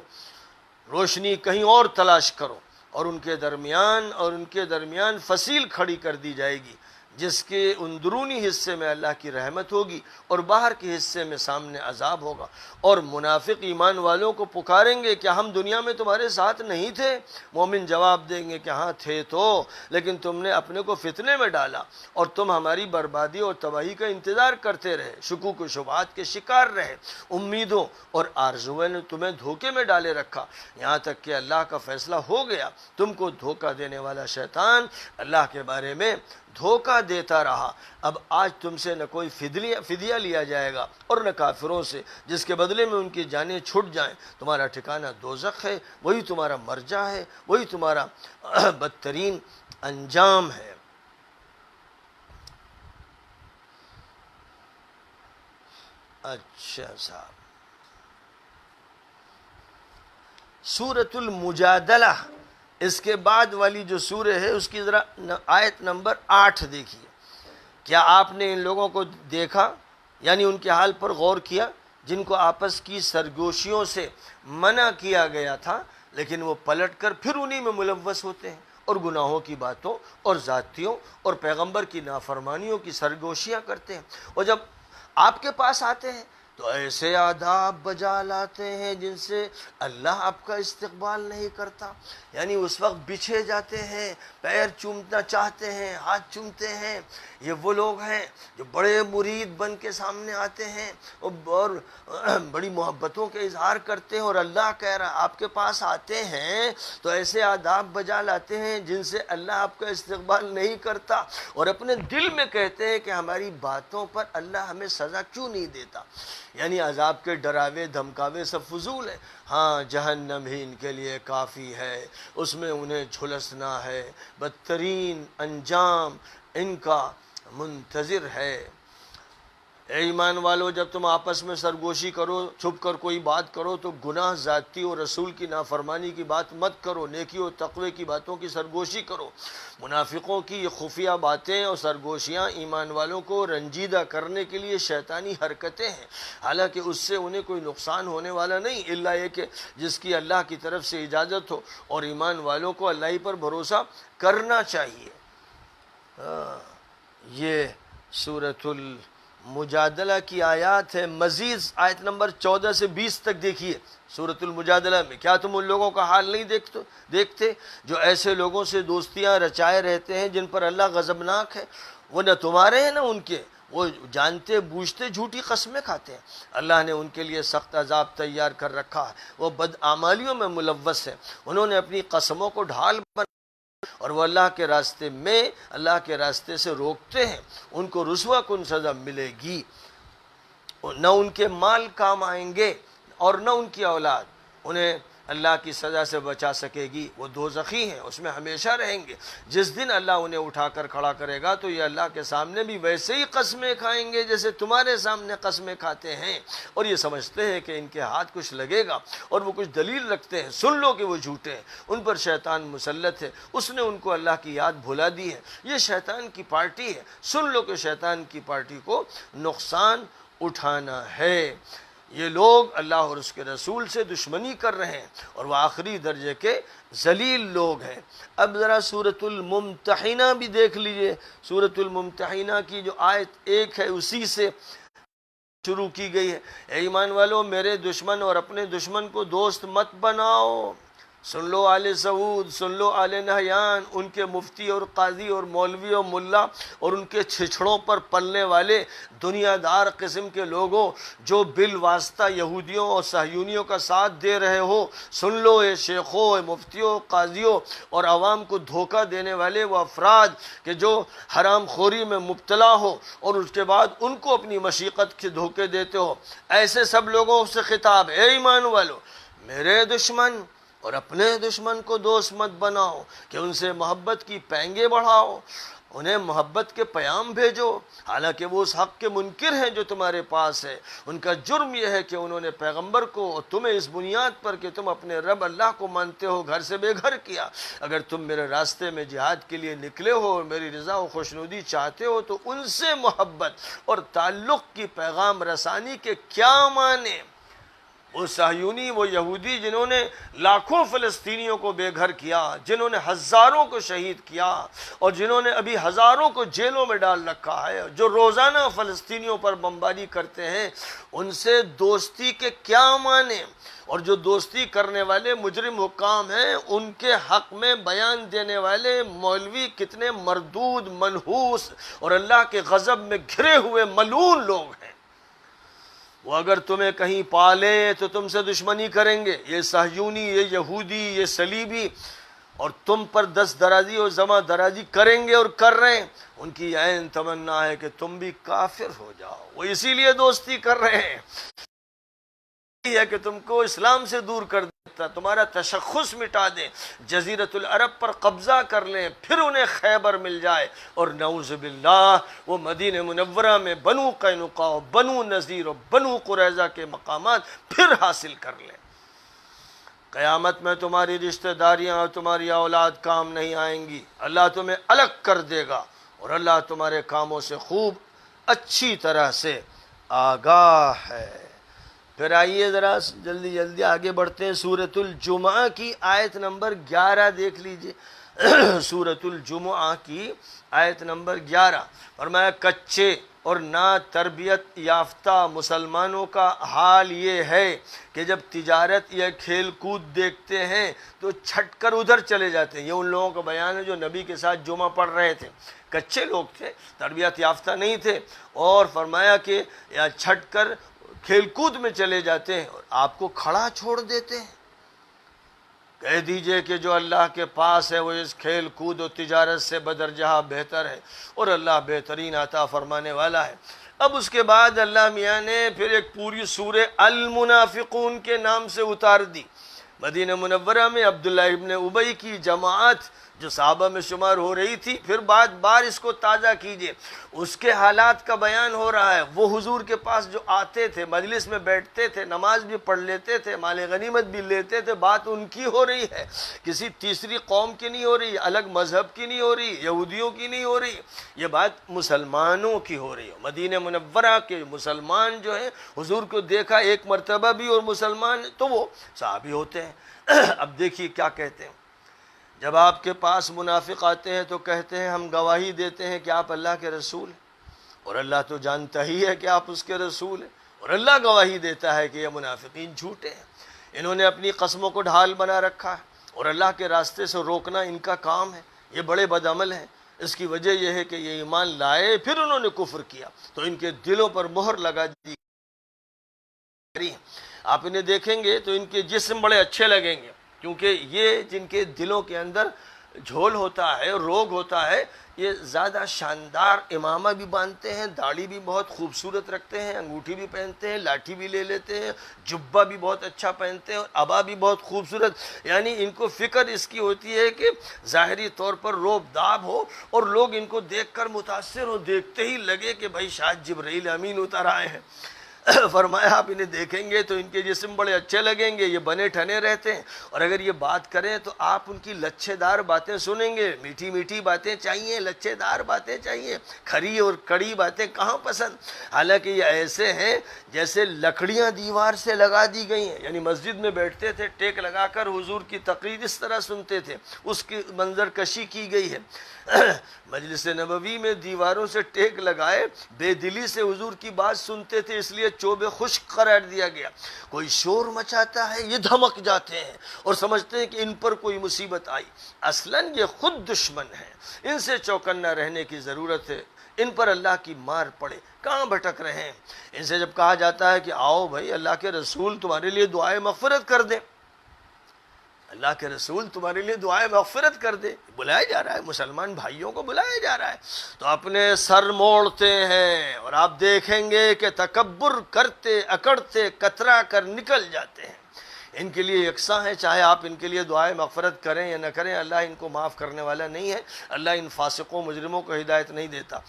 روشنی کہیں اور تلاش کرو، اور ان کے درمیان فصیل کھڑی کر دی جائے گی جس کے اندرونی حصے میں اللہ کی رحمت ہوگی اور باہر کے حصے میں سامنے عذاب ہوگا۔ اور منافق ایمان والوں کو پکاریں گے کہ ہم دنیا میں تمہارے ساتھ نہیں تھے؟ مومن جواب دیں گے کہ ہاں تھے تو، لیکن تم نے اپنے کو فتنے میں ڈالا اور تم ہماری بربادی اور تباہی کا انتظار کرتے رہے، شکوک و شبہات کے شکار رہے، امیدوں اور آرزوؤں نے تمہیں دھوکے میں ڈالے رکھا، یہاں تک کہ اللہ کا فیصلہ ہو گیا۔ تم کو دھوکہ دینے والا شیطان اللہ کے بارے میں دھوکہ دیتا رہا۔ اب آج تم سے نہ کوئی فدیہ لیا جائے گا اور نہ کافروں سے، جس کے بدلے میں ان کی جانیں چھٹ جائیں۔ تمہارا ٹھکانہ دوزخ ہے، وہی تمہارا مرجع ہے، وہی تمہارا بدترین انجام ہے۔ اچھا صاحب، سورۃ المجادلہ، اس کے بعد والی جو سورہ ہے اس کی ذرا آیت نمبر 8 دیکھیے۔ کیا آپ نے ان لوگوں کو دیکھا، یعنی ان کے حال پر غور کیا جن کو آپس کی سرگوشیوں سے منع کیا گیا تھا، لیکن وہ پلٹ کر پھر انہی میں ملوث ہوتے ہیں اور گناہوں کی باتوں اور ذاتیوں اور پیغمبر کی نافرمانیوں کی سرگوشیاں کرتے ہیں، اور جب آپ کے پاس آتے ہیں تو ایسے آداب بجا لاتے ہیں جن سے اللہ آپ کا استقبال نہیں کرتا، یعنی اس وقت بچھے جاتے ہیں، پیر چومنا چاہتے ہیں، ہاتھ چومتے ہیں۔ یہ وہ لوگ ہیں جو بڑے مرید بن کے سامنے آتے ہیں اور بڑی محبتوں کے اظہار کرتے ہیں، اور اللہ کہہ رہا آپ کے پاس آتے ہیں تو ایسے آداب بجا لاتے ہیں جن سے اللہ آپ کا استقبال نہیں کرتا، اور اپنے دل میں کہتے ہیں کہ ہماری باتوں پر اللہ ہمیں سزا کیوں نہیں دیتا، یعنی عذاب کے ڈراوے دھمکاوے سب فضول ہے۔ ہاں جہنم ہی ان کے لیے کافی ہے، اس میں انہیں جھلسنا ہے، بدترین انجام ان کا منتظر ہے۔ اے ایمان والو، جب تم آپس میں سرگوشی کرو، چھپ کر کوئی بات کرو تو گناہ ذاتی اور رسول کی نافرمانی کی بات مت کرو، نیکی اور تقوی کی باتوں کی سرگوشی کرو۔ منافقوں کی یہ خفیہ باتیں اور سرگوشیاں ایمان والوں کو رنجیدہ کرنے کے لیے شیطانی حرکتیں ہیں، حالانکہ اس سے انہیں کوئی نقصان ہونے والا نہیں، الا یہ کہ جس کی اللہ کی طرف سے اجازت ہو، اور ایمان والوں کو اللہ ہی پر بھروسہ کرنا چاہیے۔ یہ سورۃ المجادلہ کی آیات ہے۔ مزید آیت نمبر 14 سے 20 تک دیکھیے سورۃ المجادلہ میں۔ کیا تم ان لوگوں کا حال نہیں دیکھتے جو ایسے لوگوں سے دوستیاں رچائے رہتے ہیں جن پر اللہ غضبناک ہے؟ وہ نہ تمہارے ہیں نہ ان کے، وہ جانتے بوجھتے جھوٹی قسمیں کھاتے ہیں۔ اللہ نے ان کے لیے سخت عذاب تیار کر رکھا ہے، وہ بدعمالیوں میں ملوث ہیں، انہوں نے اپنی قسموں کو ڈھال بنا اور وہ اللہ کے راستے سے روکتے ہیں، ان کو رسوا کن سزا ملے گی، نہ ان کے مال کام آئیں گے اور نہ ان کی اولاد، انہیں اللہ کی سزا سے بچا سکے گی؟ وہ دوزخی ہیں، اس میں ہمیشہ رہیں گے۔ جس دن اللہ انہیں اٹھا کر کھڑا کرے گا تو یہ اللہ کے سامنے بھی ویسے ہی قسمیں کھائیں گے جیسے تمہارے سامنے قسمیں کھاتے ہیں، اور یہ سمجھتے ہیں کہ ان کے ہاتھ کچھ لگے گا، اور وہ کچھ دلیل رکھتے ہیں۔ سن لو کہ وہ جھوٹے ہیں، ان پر شیطان مسلط ہے، اس نے ان کو اللہ کی یاد بھلا دی ہے، یہ شیطان کی پارٹی ہے۔ سن لو کہ شیطان کی پارٹی کو نقصان اٹھانا ہے۔ یہ لوگ اللہ اور اس کے رسول سے دشمنی کر رہے ہیں، اور وہ آخری درجے کے ذلیل لوگ ہیں۔ اب ذرا سورۃ الممتحنہ بھی دیکھ لیجئے۔ سورۃ الممتحنہ کی جو آیت 1 ہے اسی سے شروع کی گئی ہے۔ اے ایمان والو، میرے دشمن اور اپنے دشمن کو دوست مت بناؤ۔ سن لو آل سعود، سن لو آل نہیان، ان کے مفتی اور قاضی اور مولوی اور ملا اور ان کے چھچڑوں پر پلنے والے دنیا دار قسم کے لوگوں جو بالواسطہ یہودیوں اور صہیونیوں کا ساتھ دے رہے ہو، سن لو اے شیخوں، اے مفتیوں، قاضیوں اور عوام کو دھوکہ دینے والے وہ افراد کہ جو حرام خوری میں مبتلا ہو اور اس کے بعد ان کو اپنی مشیقت کے دھوکے دیتے ہو، ایسے سب لوگوں سے خطاب، اے ایمان والو، میرے دشمن اور اپنے دشمن کو دوست مت بناؤ، کہ ان سے محبت کی پینگیں بڑھاؤ، انہیں محبت کے پیام بھیجو، حالانکہ وہ اس حق کے منکر ہیں جو تمہارے پاس ہے۔ ان کا جرم یہ ہے کہ انہوں نے پیغمبر کو اور تمہیں اس بنیاد پر کہ تم اپنے رب اللہ کو مانتے ہو گھر سے بے گھر کیا۔ اگر تم میرے راستے میں جہاد کے لیے نکلے ہو اور میری رضا و خوشنودی چاہتے ہو تو ان سے محبت اور تعلق کی پیغام رسانی کے کیا معنی؟ وہ صہیونی، وہ یہودی جنہوں نے لاکھوں فلسطینیوں کو بے گھر کیا، جنہوں نے ہزاروں کو شہید کیا اور جنہوں نے ابھی ہزاروں کو جیلوں میں ڈال رکھا ہے، جو روزانہ فلسطینیوں پر بمباری کرتے ہیں، ان سے دوستی کے کیا معنی؟ اور جو دوستی کرنے والے مجرم حکام ہیں، ان کے حق میں بیان دینے والے مولوی کتنے مردود، منحوس اور اللہ کے غضب میں گھرے ہوئے ملعون لوگ ہیں۔ وہ اگر تمہیں کہیں پالیں تو تم سے دشمنی کریں گے، یہ صہیونی، یہ یہودی، یہ صلیبی، اور تم پر دست درازی اور زمہ درازی کریں گے اور کر رہے ہیں۔ ان کی عین تمنا ہے کہ تم بھی کافر ہو جاؤ، وہ اسی لیے دوستی کر رہے ہیں ہے کہ تم کو اسلام سے دور کر دیتا، تمہارا تشخص مٹا دیں، جزیرت العرب پر قبضہ کر لیں، پھر انہیں خیبر مل جائے، اور نعوذ باللہ وہ مدینہ منورہ میں بنو قینقاع، بنو نذیر اور بنو قریظہ کے مقامات پھر حاصل کر لیں۔ قیامت میں تمہاری رشتہ داریاں اور تمہاری اولاد کام نہیں آئیں گی، اللہ تمہیں الگ کر دے گا، اور اللہ تمہارے کاموں سے خوب اچھی طرح سے آگاہ ہے۔ پھر آئیے ذرا جلدی جلدی آگے بڑھتے ہیں۔ سورۃ الجمعہ کی آیت نمبر 11 دیکھ لیجئے۔ سورۃ الجمعہ کی آیت نمبر 11 فرمایا، کچے اور نا تربیت یافتہ مسلمانوں کا حال یہ ہے کہ جب تجارت یا کھیل کود دیکھتے ہیں تو چھٹ کر ادھر چلے جاتے ہیں۔ یہ ان لوگوں کا بیان ہے جو نبی کے ساتھ جمعہ پڑھ رہے تھے، کچے لوگ تھے، تربیت یافتہ نہیں تھے، اور فرمایا کہ یا چھٹ کر کھیل کود میں چلے جاتے ہیں اور آپ کو کھڑا چھوڑ دیتے ہیں۔ کہہ دیجئے کہ جو اللہ کے پاس ہے وہ اس کھیل کود و تجارت سے بدرجہ بہتر ہے، اور اللہ بہترین عطا فرمانے والا ہے۔ اب اس کے بعد اللہ میاں نے پھر ایک پوری سورہ المنافقون کے نام سے اتار دی۔ مدینہ منورہ میں عبداللہ ابن ابی کی جماعت جو صحابہ میں شمار ہو رہی تھی، پھر بار بار اس کو تازہ کیجئے، اس کے حالات کا بیان ہو رہا ہے۔ وہ حضور کے پاس جو آتے تھے، مجلس میں بیٹھتے تھے، نماز بھی پڑھ لیتے تھے، مال غنیمت بھی لیتے تھے، بات ان کی ہو رہی ہے، کسی تیسری قوم کی نہیں ہو رہی، الگ مذہب کی نہیں ہو رہی، یہودیوں کی نہیں ہو رہی، یہ بات مسلمانوں کی ہو رہی ہے۔ مدینہ منورہ کے مسلمان جو ہیں، حضور کو دیکھا ایک مرتبہ بھی اور مسلمان تو وہ صحابی ہوتے ہیں۔ اب دیکھیے کیا کہتے ہیں۔ جب آپ کے پاس منافق آتے ہیں تو کہتے ہیں ہم گواہی دیتے ہیں کہ آپ اللہ کے رسول ہیں، اور اللہ تو جانتا ہی ہے کہ آپ اس کے رسول ہیں، اور اللہ گواہی دیتا ہے کہ یہ منافقین جھوٹے ہیں، انہوں نے اپنی قسموں کو ڈھال بنا رکھا ہے، اور اللہ کے راستے سے روکنا ان کا کام ہے، یہ بڑے بدعمل ہیں۔ اس کی وجہ یہ ہے کہ یہ ایمان لائے پھر انہوں نے کفر کیا تو ان کے دلوں پر مہر لگا دی۔ آپ انہیں دیکھیں گے تو ان کے جسم بڑے اچھے لگیں گے، کیونکہ یہ جن کے دلوں کے اندر جھول ہوتا ہے، روگ ہوتا ہے، یہ زیادہ شاندار امامہ بھی باندھتے ہیں، داڑھی بھی بہت خوبصورت رکھتے ہیں، انگوٹھی بھی پہنتے ہیں، لاٹھی بھی لے لیتے ہیں، جبہ بھی بہت اچھا پہنتے ہیں اور عبا بھی بہت خوبصورت، یعنی ان کو فکر اس کی ہوتی ہے کہ ظاہری طور پر روب داب ہو اور لوگ ان کو دیکھ کر متاثر ہو، دیکھتے ہی لگے کہ بھائی شاید جبرائیل امین اتر آئے ہیں۔ فرمایا آپ انہیں دیکھیں گے تو ان کے جسم بڑے اچھے لگیں گے، یہ بنے ٹھنے رہتے ہیں، اور اگر یہ بات کریں تو آپ ان کی لچھے دار باتیں سنیں گے، میٹھی میٹھی باتیں چاہیے، لچھے دار باتیں چاہیے، کھری اور کڑی باتیں کہاں پسند۔ حالانکہ یہ ایسے ہیں جیسے لکڑیاں دیوار سے لگا دی گئی ہیں، یعنی مسجد میں بیٹھتے تھے ٹیک لگا کر، حضور کی تقریر اس طرح سنتے تھے، اس کی منظر کشی کی گئی ہے۔ مجلس نبوی میں دیواروں سے ٹیک لگائے بے دلی سے حضور کی بات سنتے تھے، اس لیے چوبے خشک قرار دیا گیا۔ کوئی شور مچاتا ہے یہ دھمک جاتے ہیں اور سمجھتے ہیں کہ ان پر کوئی مصیبت آئی، اصلاً یہ خود دشمن ہے، ان سے چوکنا رہنے کی ضرورت ہے، ان پر اللہ کی مار پڑے، کہاں بھٹک رہے ہیں۔ ان سے جب کہا جاتا ہے کہ آؤ بھائی اللہ کے رسول تمہارے لیے دعائے مغفرت کر دیں، اللہ کے رسول تمہارے لیے دعائیں مغفرت کر دے، بلایا جا رہا ہے، مسلمان بھائیوں کو بلایا جا رہا ہے، تو اپنے سر موڑتے ہیں اور آپ دیکھیں گے کہ تکبر کرتے اکڑتے کترا کر نکل جاتے ہیں۔ ان کے لیے یکساں ہے، چاہے آپ ان کے لیے دعائیں مغفرت کریں یا نہ کریں، اللہ ان کو معاف کرنے والا نہیں ہے، اللہ ان فاسقوں مجرموں کو ہدایت نہیں دیتا۔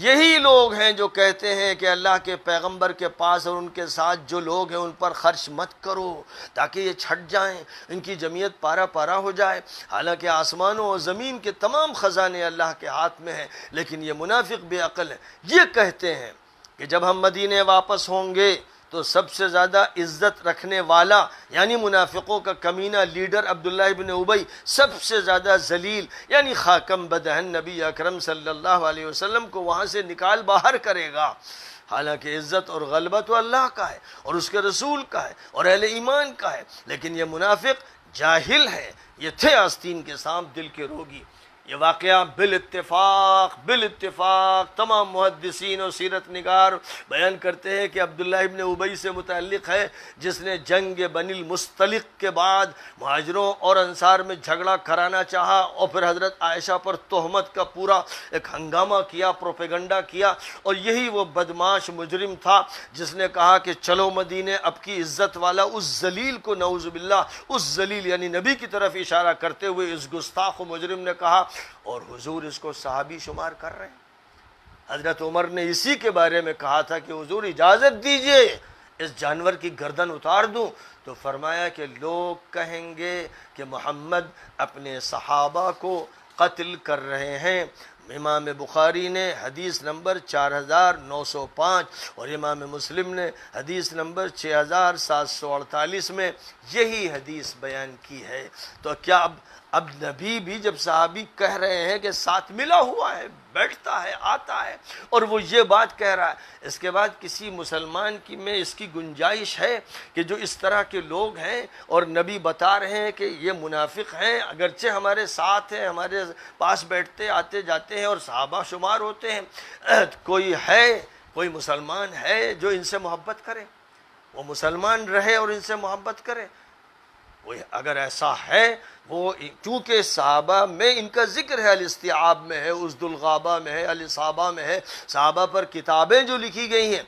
یہی لوگ ہیں جو کہتے ہیں کہ اللہ کے پیغمبر کے پاس اور ان کے ساتھ جو لوگ ہیں ان پر خرچ مت کرو تاکہ یہ چھٹ جائیں، ان کی جمعیت پارا پارا ہو جائے، حالانکہ آسمانوں اور زمین کے تمام خزانے اللہ کے ہاتھ میں ہیں، لیکن یہ منافق بے عقل ہیں، یہ کہتے ہیں کہ جب ہم مدینے واپس ہوں گے تو سب سے زیادہ عزت رکھنے والا یعنی منافقوں کا کمینہ لیڈر عبداللہ ابن ابی سب سے زیادہ ذلیل یعنی خاکم بدہن نبی اکرم صلی اللہ علیہ وسلم کو وہاں سے نکال باہر کرے گا۔ حالانکہ عزت اور غلبہ تو اللہ کا ہے اور اس کے رسول کا ہے اور اہل ایمان کا ہے، لیکن یہ منافق جاہل ہے، یہ تھے آستین کے سانپ دل کے روگی۔ یہ واقعہ بالاتفاق تمام محدثین اور سیرت نگار بیان کرتے ہیں کہ عبداللہ ابن ابی سے متعلق ہے، جس نے جنگ بنی المصطلق کے بعد مہاجروں اور انصار میں جھگڑا کرانا چاہا اور پھر حضرت عائشہ پر تہمت کا پورا ایک ہنگامہ کیا، پروپیگنڈا کیا، اور یہی وہ بدمعاش مجرم تھا جس نے کہا کہ چلو مدینے، اب کی عزت والا اس ذلیل کو، نعوذ باللہ، اس ذلیل یعنی نبی کی طرف اشارہ کرتے ہوئے اس گستاخ و مجرم نے کہا، اور حضور اس کو صحابی شمار کر رہے ہیں۔ حضرت عمر نے اسی کے بارے میں کہا تھا کہ حضور اجازت دیجئے اس جانور کی گردن اتار دوں، تو فرمایا کہ لوگ کہیں گے کہ محمد اپنے صحابہ کو قتل کر رہے ہیں۔ امام بخاری نے حدیث نمبر 4905 اور امام مسلم نے حدیث نمبر 6748 میں یہی حدیث بیان کی ہے۔ تو کیا اب نبی بھی جب صحابی کہہ رہے ہیں کہ ساتھ ملا ہوا ہے، بیٹھتا ہے، آتا ہے، اور وہ یہ بات کہہ رہا ہے، اس کے بعد کسی مسلمان کی میں اس کی گنجائش ہے کہ جو اس طرح کے لوگ ہیں اور نبی بتا رہے ہیں کہ یہ منافق ہیں، اگرچہ ہمارے ساتھ ہیں، ہمارے پاس بیٹھتے آتے جاتے ہیں اور صحابہ شمار ہوتے ہیں، کوئی مسلمان ہے جو ان سے محبت کرے، وہ مسلمان رہے اور ان سے محبت کرے؟ اگر ایسا ہے، وہ چونکہ صحابہ میں ان کا ذکر ہے، الاستیعاب میں ہے، اسد الغابہ میں ہے، الاصابہ میں ہے، صحابہ پر کتابیں جو لکھی گئی ہیں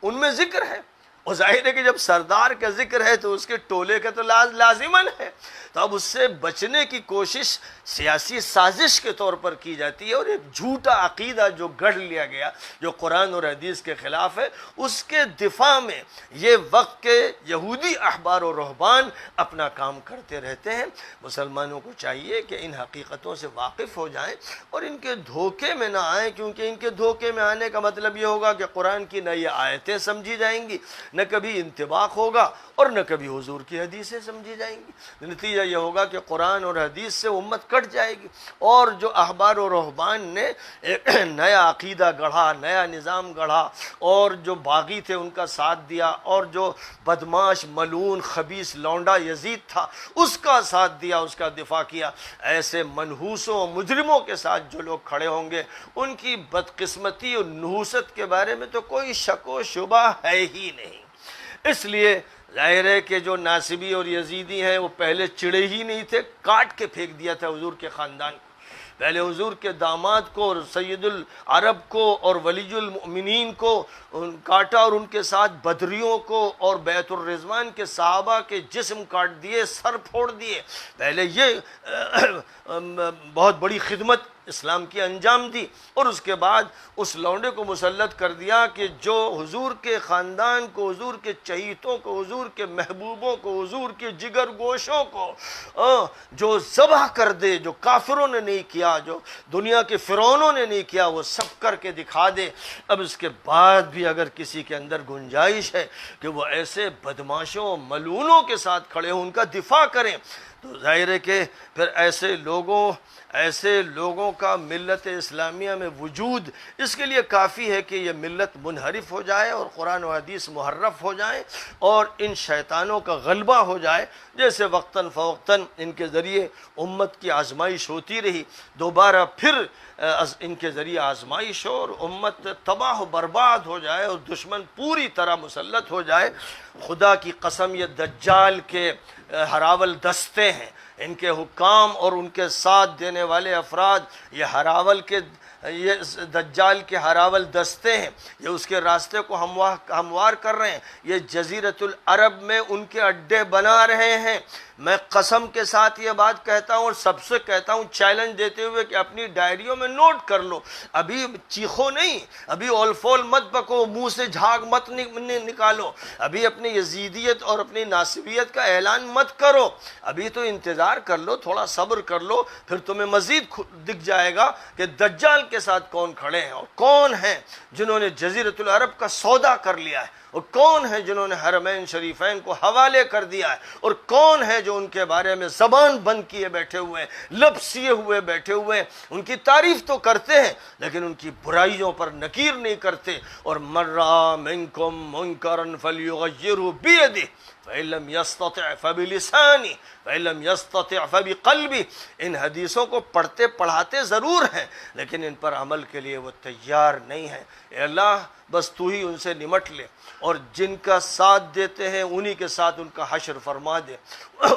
ان میں ذکر ہے، اور ظاہر ہے کہ جب سردار کا ذکر ہے تو اس کے ٹولے کا تو لازماً ہے، تو اب اس سے بچنے کی کوشش سیاسی سازش کے طور پر کی جاتی ہے، اور ایک جھوٹا عقیدہ جو گڑھ لیا گیا جو قرآن اور حدیث کے خلاف ہے، اس کے دفاع میں یہ وقت کے یہودی احبار و رہبان اپنا کام کرتے رہتے ہیں۔ مسلمانوں کو چاہیے کہ ان حقیقتوں سے واقف ہو جائیں اور ان کے دھوکے میں نہ آئیں، کیونکہ ان کے دھوکے میں آنے کا مطلب یہ ہوگا کہ قرآن کی نہ یہ آیتیں سمجھی جائیں گی، نہ کبھی انطباق ہوگا اور نہ کبھی حضور کی حدیثیں سمجھی جائیں گی۔ نتیجہ یہ ہوگا کہ قرآن اور حدیث سے امت کٹ جائے گی، اور جو احبار و رہبان نے ایک نیا عقیدہ گڑھا، نیا نظام گڑھا، اور جو باغی تھے ان کا ساتھ دیا، اور جو بدماش ملعون خبیث لونڈا یزید تھا اس کا ساتھ دیا، اس کا دفاع کیا، ایسے منحوسوں و مجرموں کے ساتھ جو لوگ کھڑے ہوں گے ان کی بدقسمتی اور نحوست کے بارے میں تو کوئی شک و شبہ ہے ہی نہیں۔ اس لیے ظاہر ہے کہ جو ناصبی اور یزیدی ہیں وہ پہلے چڑے ہی نہیں تھے، کاٹ کے پھینک دیا تھا حضور کے خاندان کو، پہلے حضور کے داماد کو اور سید العرب کو اور ولی المؤمنین کو کاٹا، اور ان کے ساتھ بدریوں کو اور بیت الرضوان کے صحابہ کے جسم کاٹ دیے، سر پھوڑ دیے۔ پہلے یہ بہت بڑی خدمت اسلام کی انجام دی، اور اس کے بعد اس لونڈے کو مسلط کر دیا کہ جو حضور کے خاندان کو، حضور کے چہیتوں کو، حضور کے محبوبوں کو، حضور کے جگر گوشوں کو جو ذبح کر دے، جو کافروں نے نہیں کیا، جو دنیا کے فرعونوں نے نہیں کیا، وہ سب کر کے دکھا دے۔ اب اس کے بعد بھی اگر کسی کے اندر گنجائش ہے کہ وہ ایسے بدماشوں ملعونوں کے ساتھ کھڑے ہوں، ان کا دفاع کریں، تو ظاہر ہے کہ پھر ایسے لوگوں کا ملت اسلامیہ میں وجود اس کے لیے کافی ہے کہ یہ ملت منحرف ہو جائے اور قرآن و حدیث محرف ہو جائیں اور ان شیطانوں کا غلبہ ہو جائے، جیسے وقتاً فوقتاً ان کے ذریعے امت کی آزمائش ہوتی رہی، دوبارہ پھر ان کے ذریعے آزمائش ہو اور امت تباہ و برباد ہو جائے اور دشمن پوری طرح مسلط ہو جائے۔ خدا کی قسم، یہ دجال کے ہراول دستے ہیں، ان کے حکام اور ان کے ساتھ دینے والے افراد، یہ دجال کے ہراول دستے ہیں، یہ اس کے راستے کو ہموار کر رہے ہیں، یہ جزیرۃ العرب میں ان کے اڈے بنا رہے ہیں۔ میں قسم کے ساتھ یہ بات کہتا ہوں اور سب سے کہتا ہوں چیلنج دیتے ہوئے کہ اپنی ڈائریوں میں نوٹ کر لو، ابھی چیخو نہیں، ابھی اول فول مت بکو، منہ سے جھاگ مت نکالو، ابھی اپنی یزیدیت اور اپنی ناصبیت کا اعلان مت کرو، ابھی تو انتظار کر لو، تھوڑا صبر کر لو، پھر تمہیں مزید دکھ جائے گا کہ دجال کے ساتھ کون کھڑے ہیں اور کون ہیں جنہوں نے جزیرۃ العرب کا سودا کر لیا ہے، اور کون ہیں جنہوں نے حرمین شریفین کو حوالے کر دیا ہے، اور کون ہے جو ان کے بارے میں زبان بند کیے بیٹھے ہوئے ہیں، لب سیے ہوئے بیٹھے ہوئے ہیں، ان کی تعریف تو کرتے ہیں لیکن ان کی برائیوں پر نکیر نہیں کرتے۔ اور من رأى منکم منکرا فلیغیرہ بیدہ فإن لم يستطع فبلسانه فإن لم يستطع فبقلبه۔ ان حدیثوں کو پڑھتے پڑھاتے ضرور ہیں لیکن ان پر عمل کے لیے وہ تیار نہیں ہیں۔ اے اللہ، بس تو ہی ان سے نمٹ لے، اور جن کا ساتھ دیتے ہیں انہی کے ساتھ ان کا حشر فرما دے۔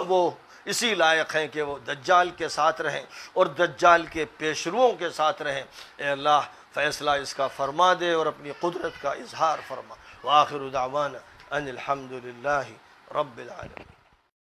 وہ اسی لائق ہیں کہ وہ دجال کے ساتھ رہیں اور دجال کے پیشروؤں کے ساتھ رہیں۔ اے اللہ، فیصلہ اس کا فرما دے اور اپنی قدرت کا اظہار فرما۔ وآخر دعوانا ان الحمد للہ رب العالمین۔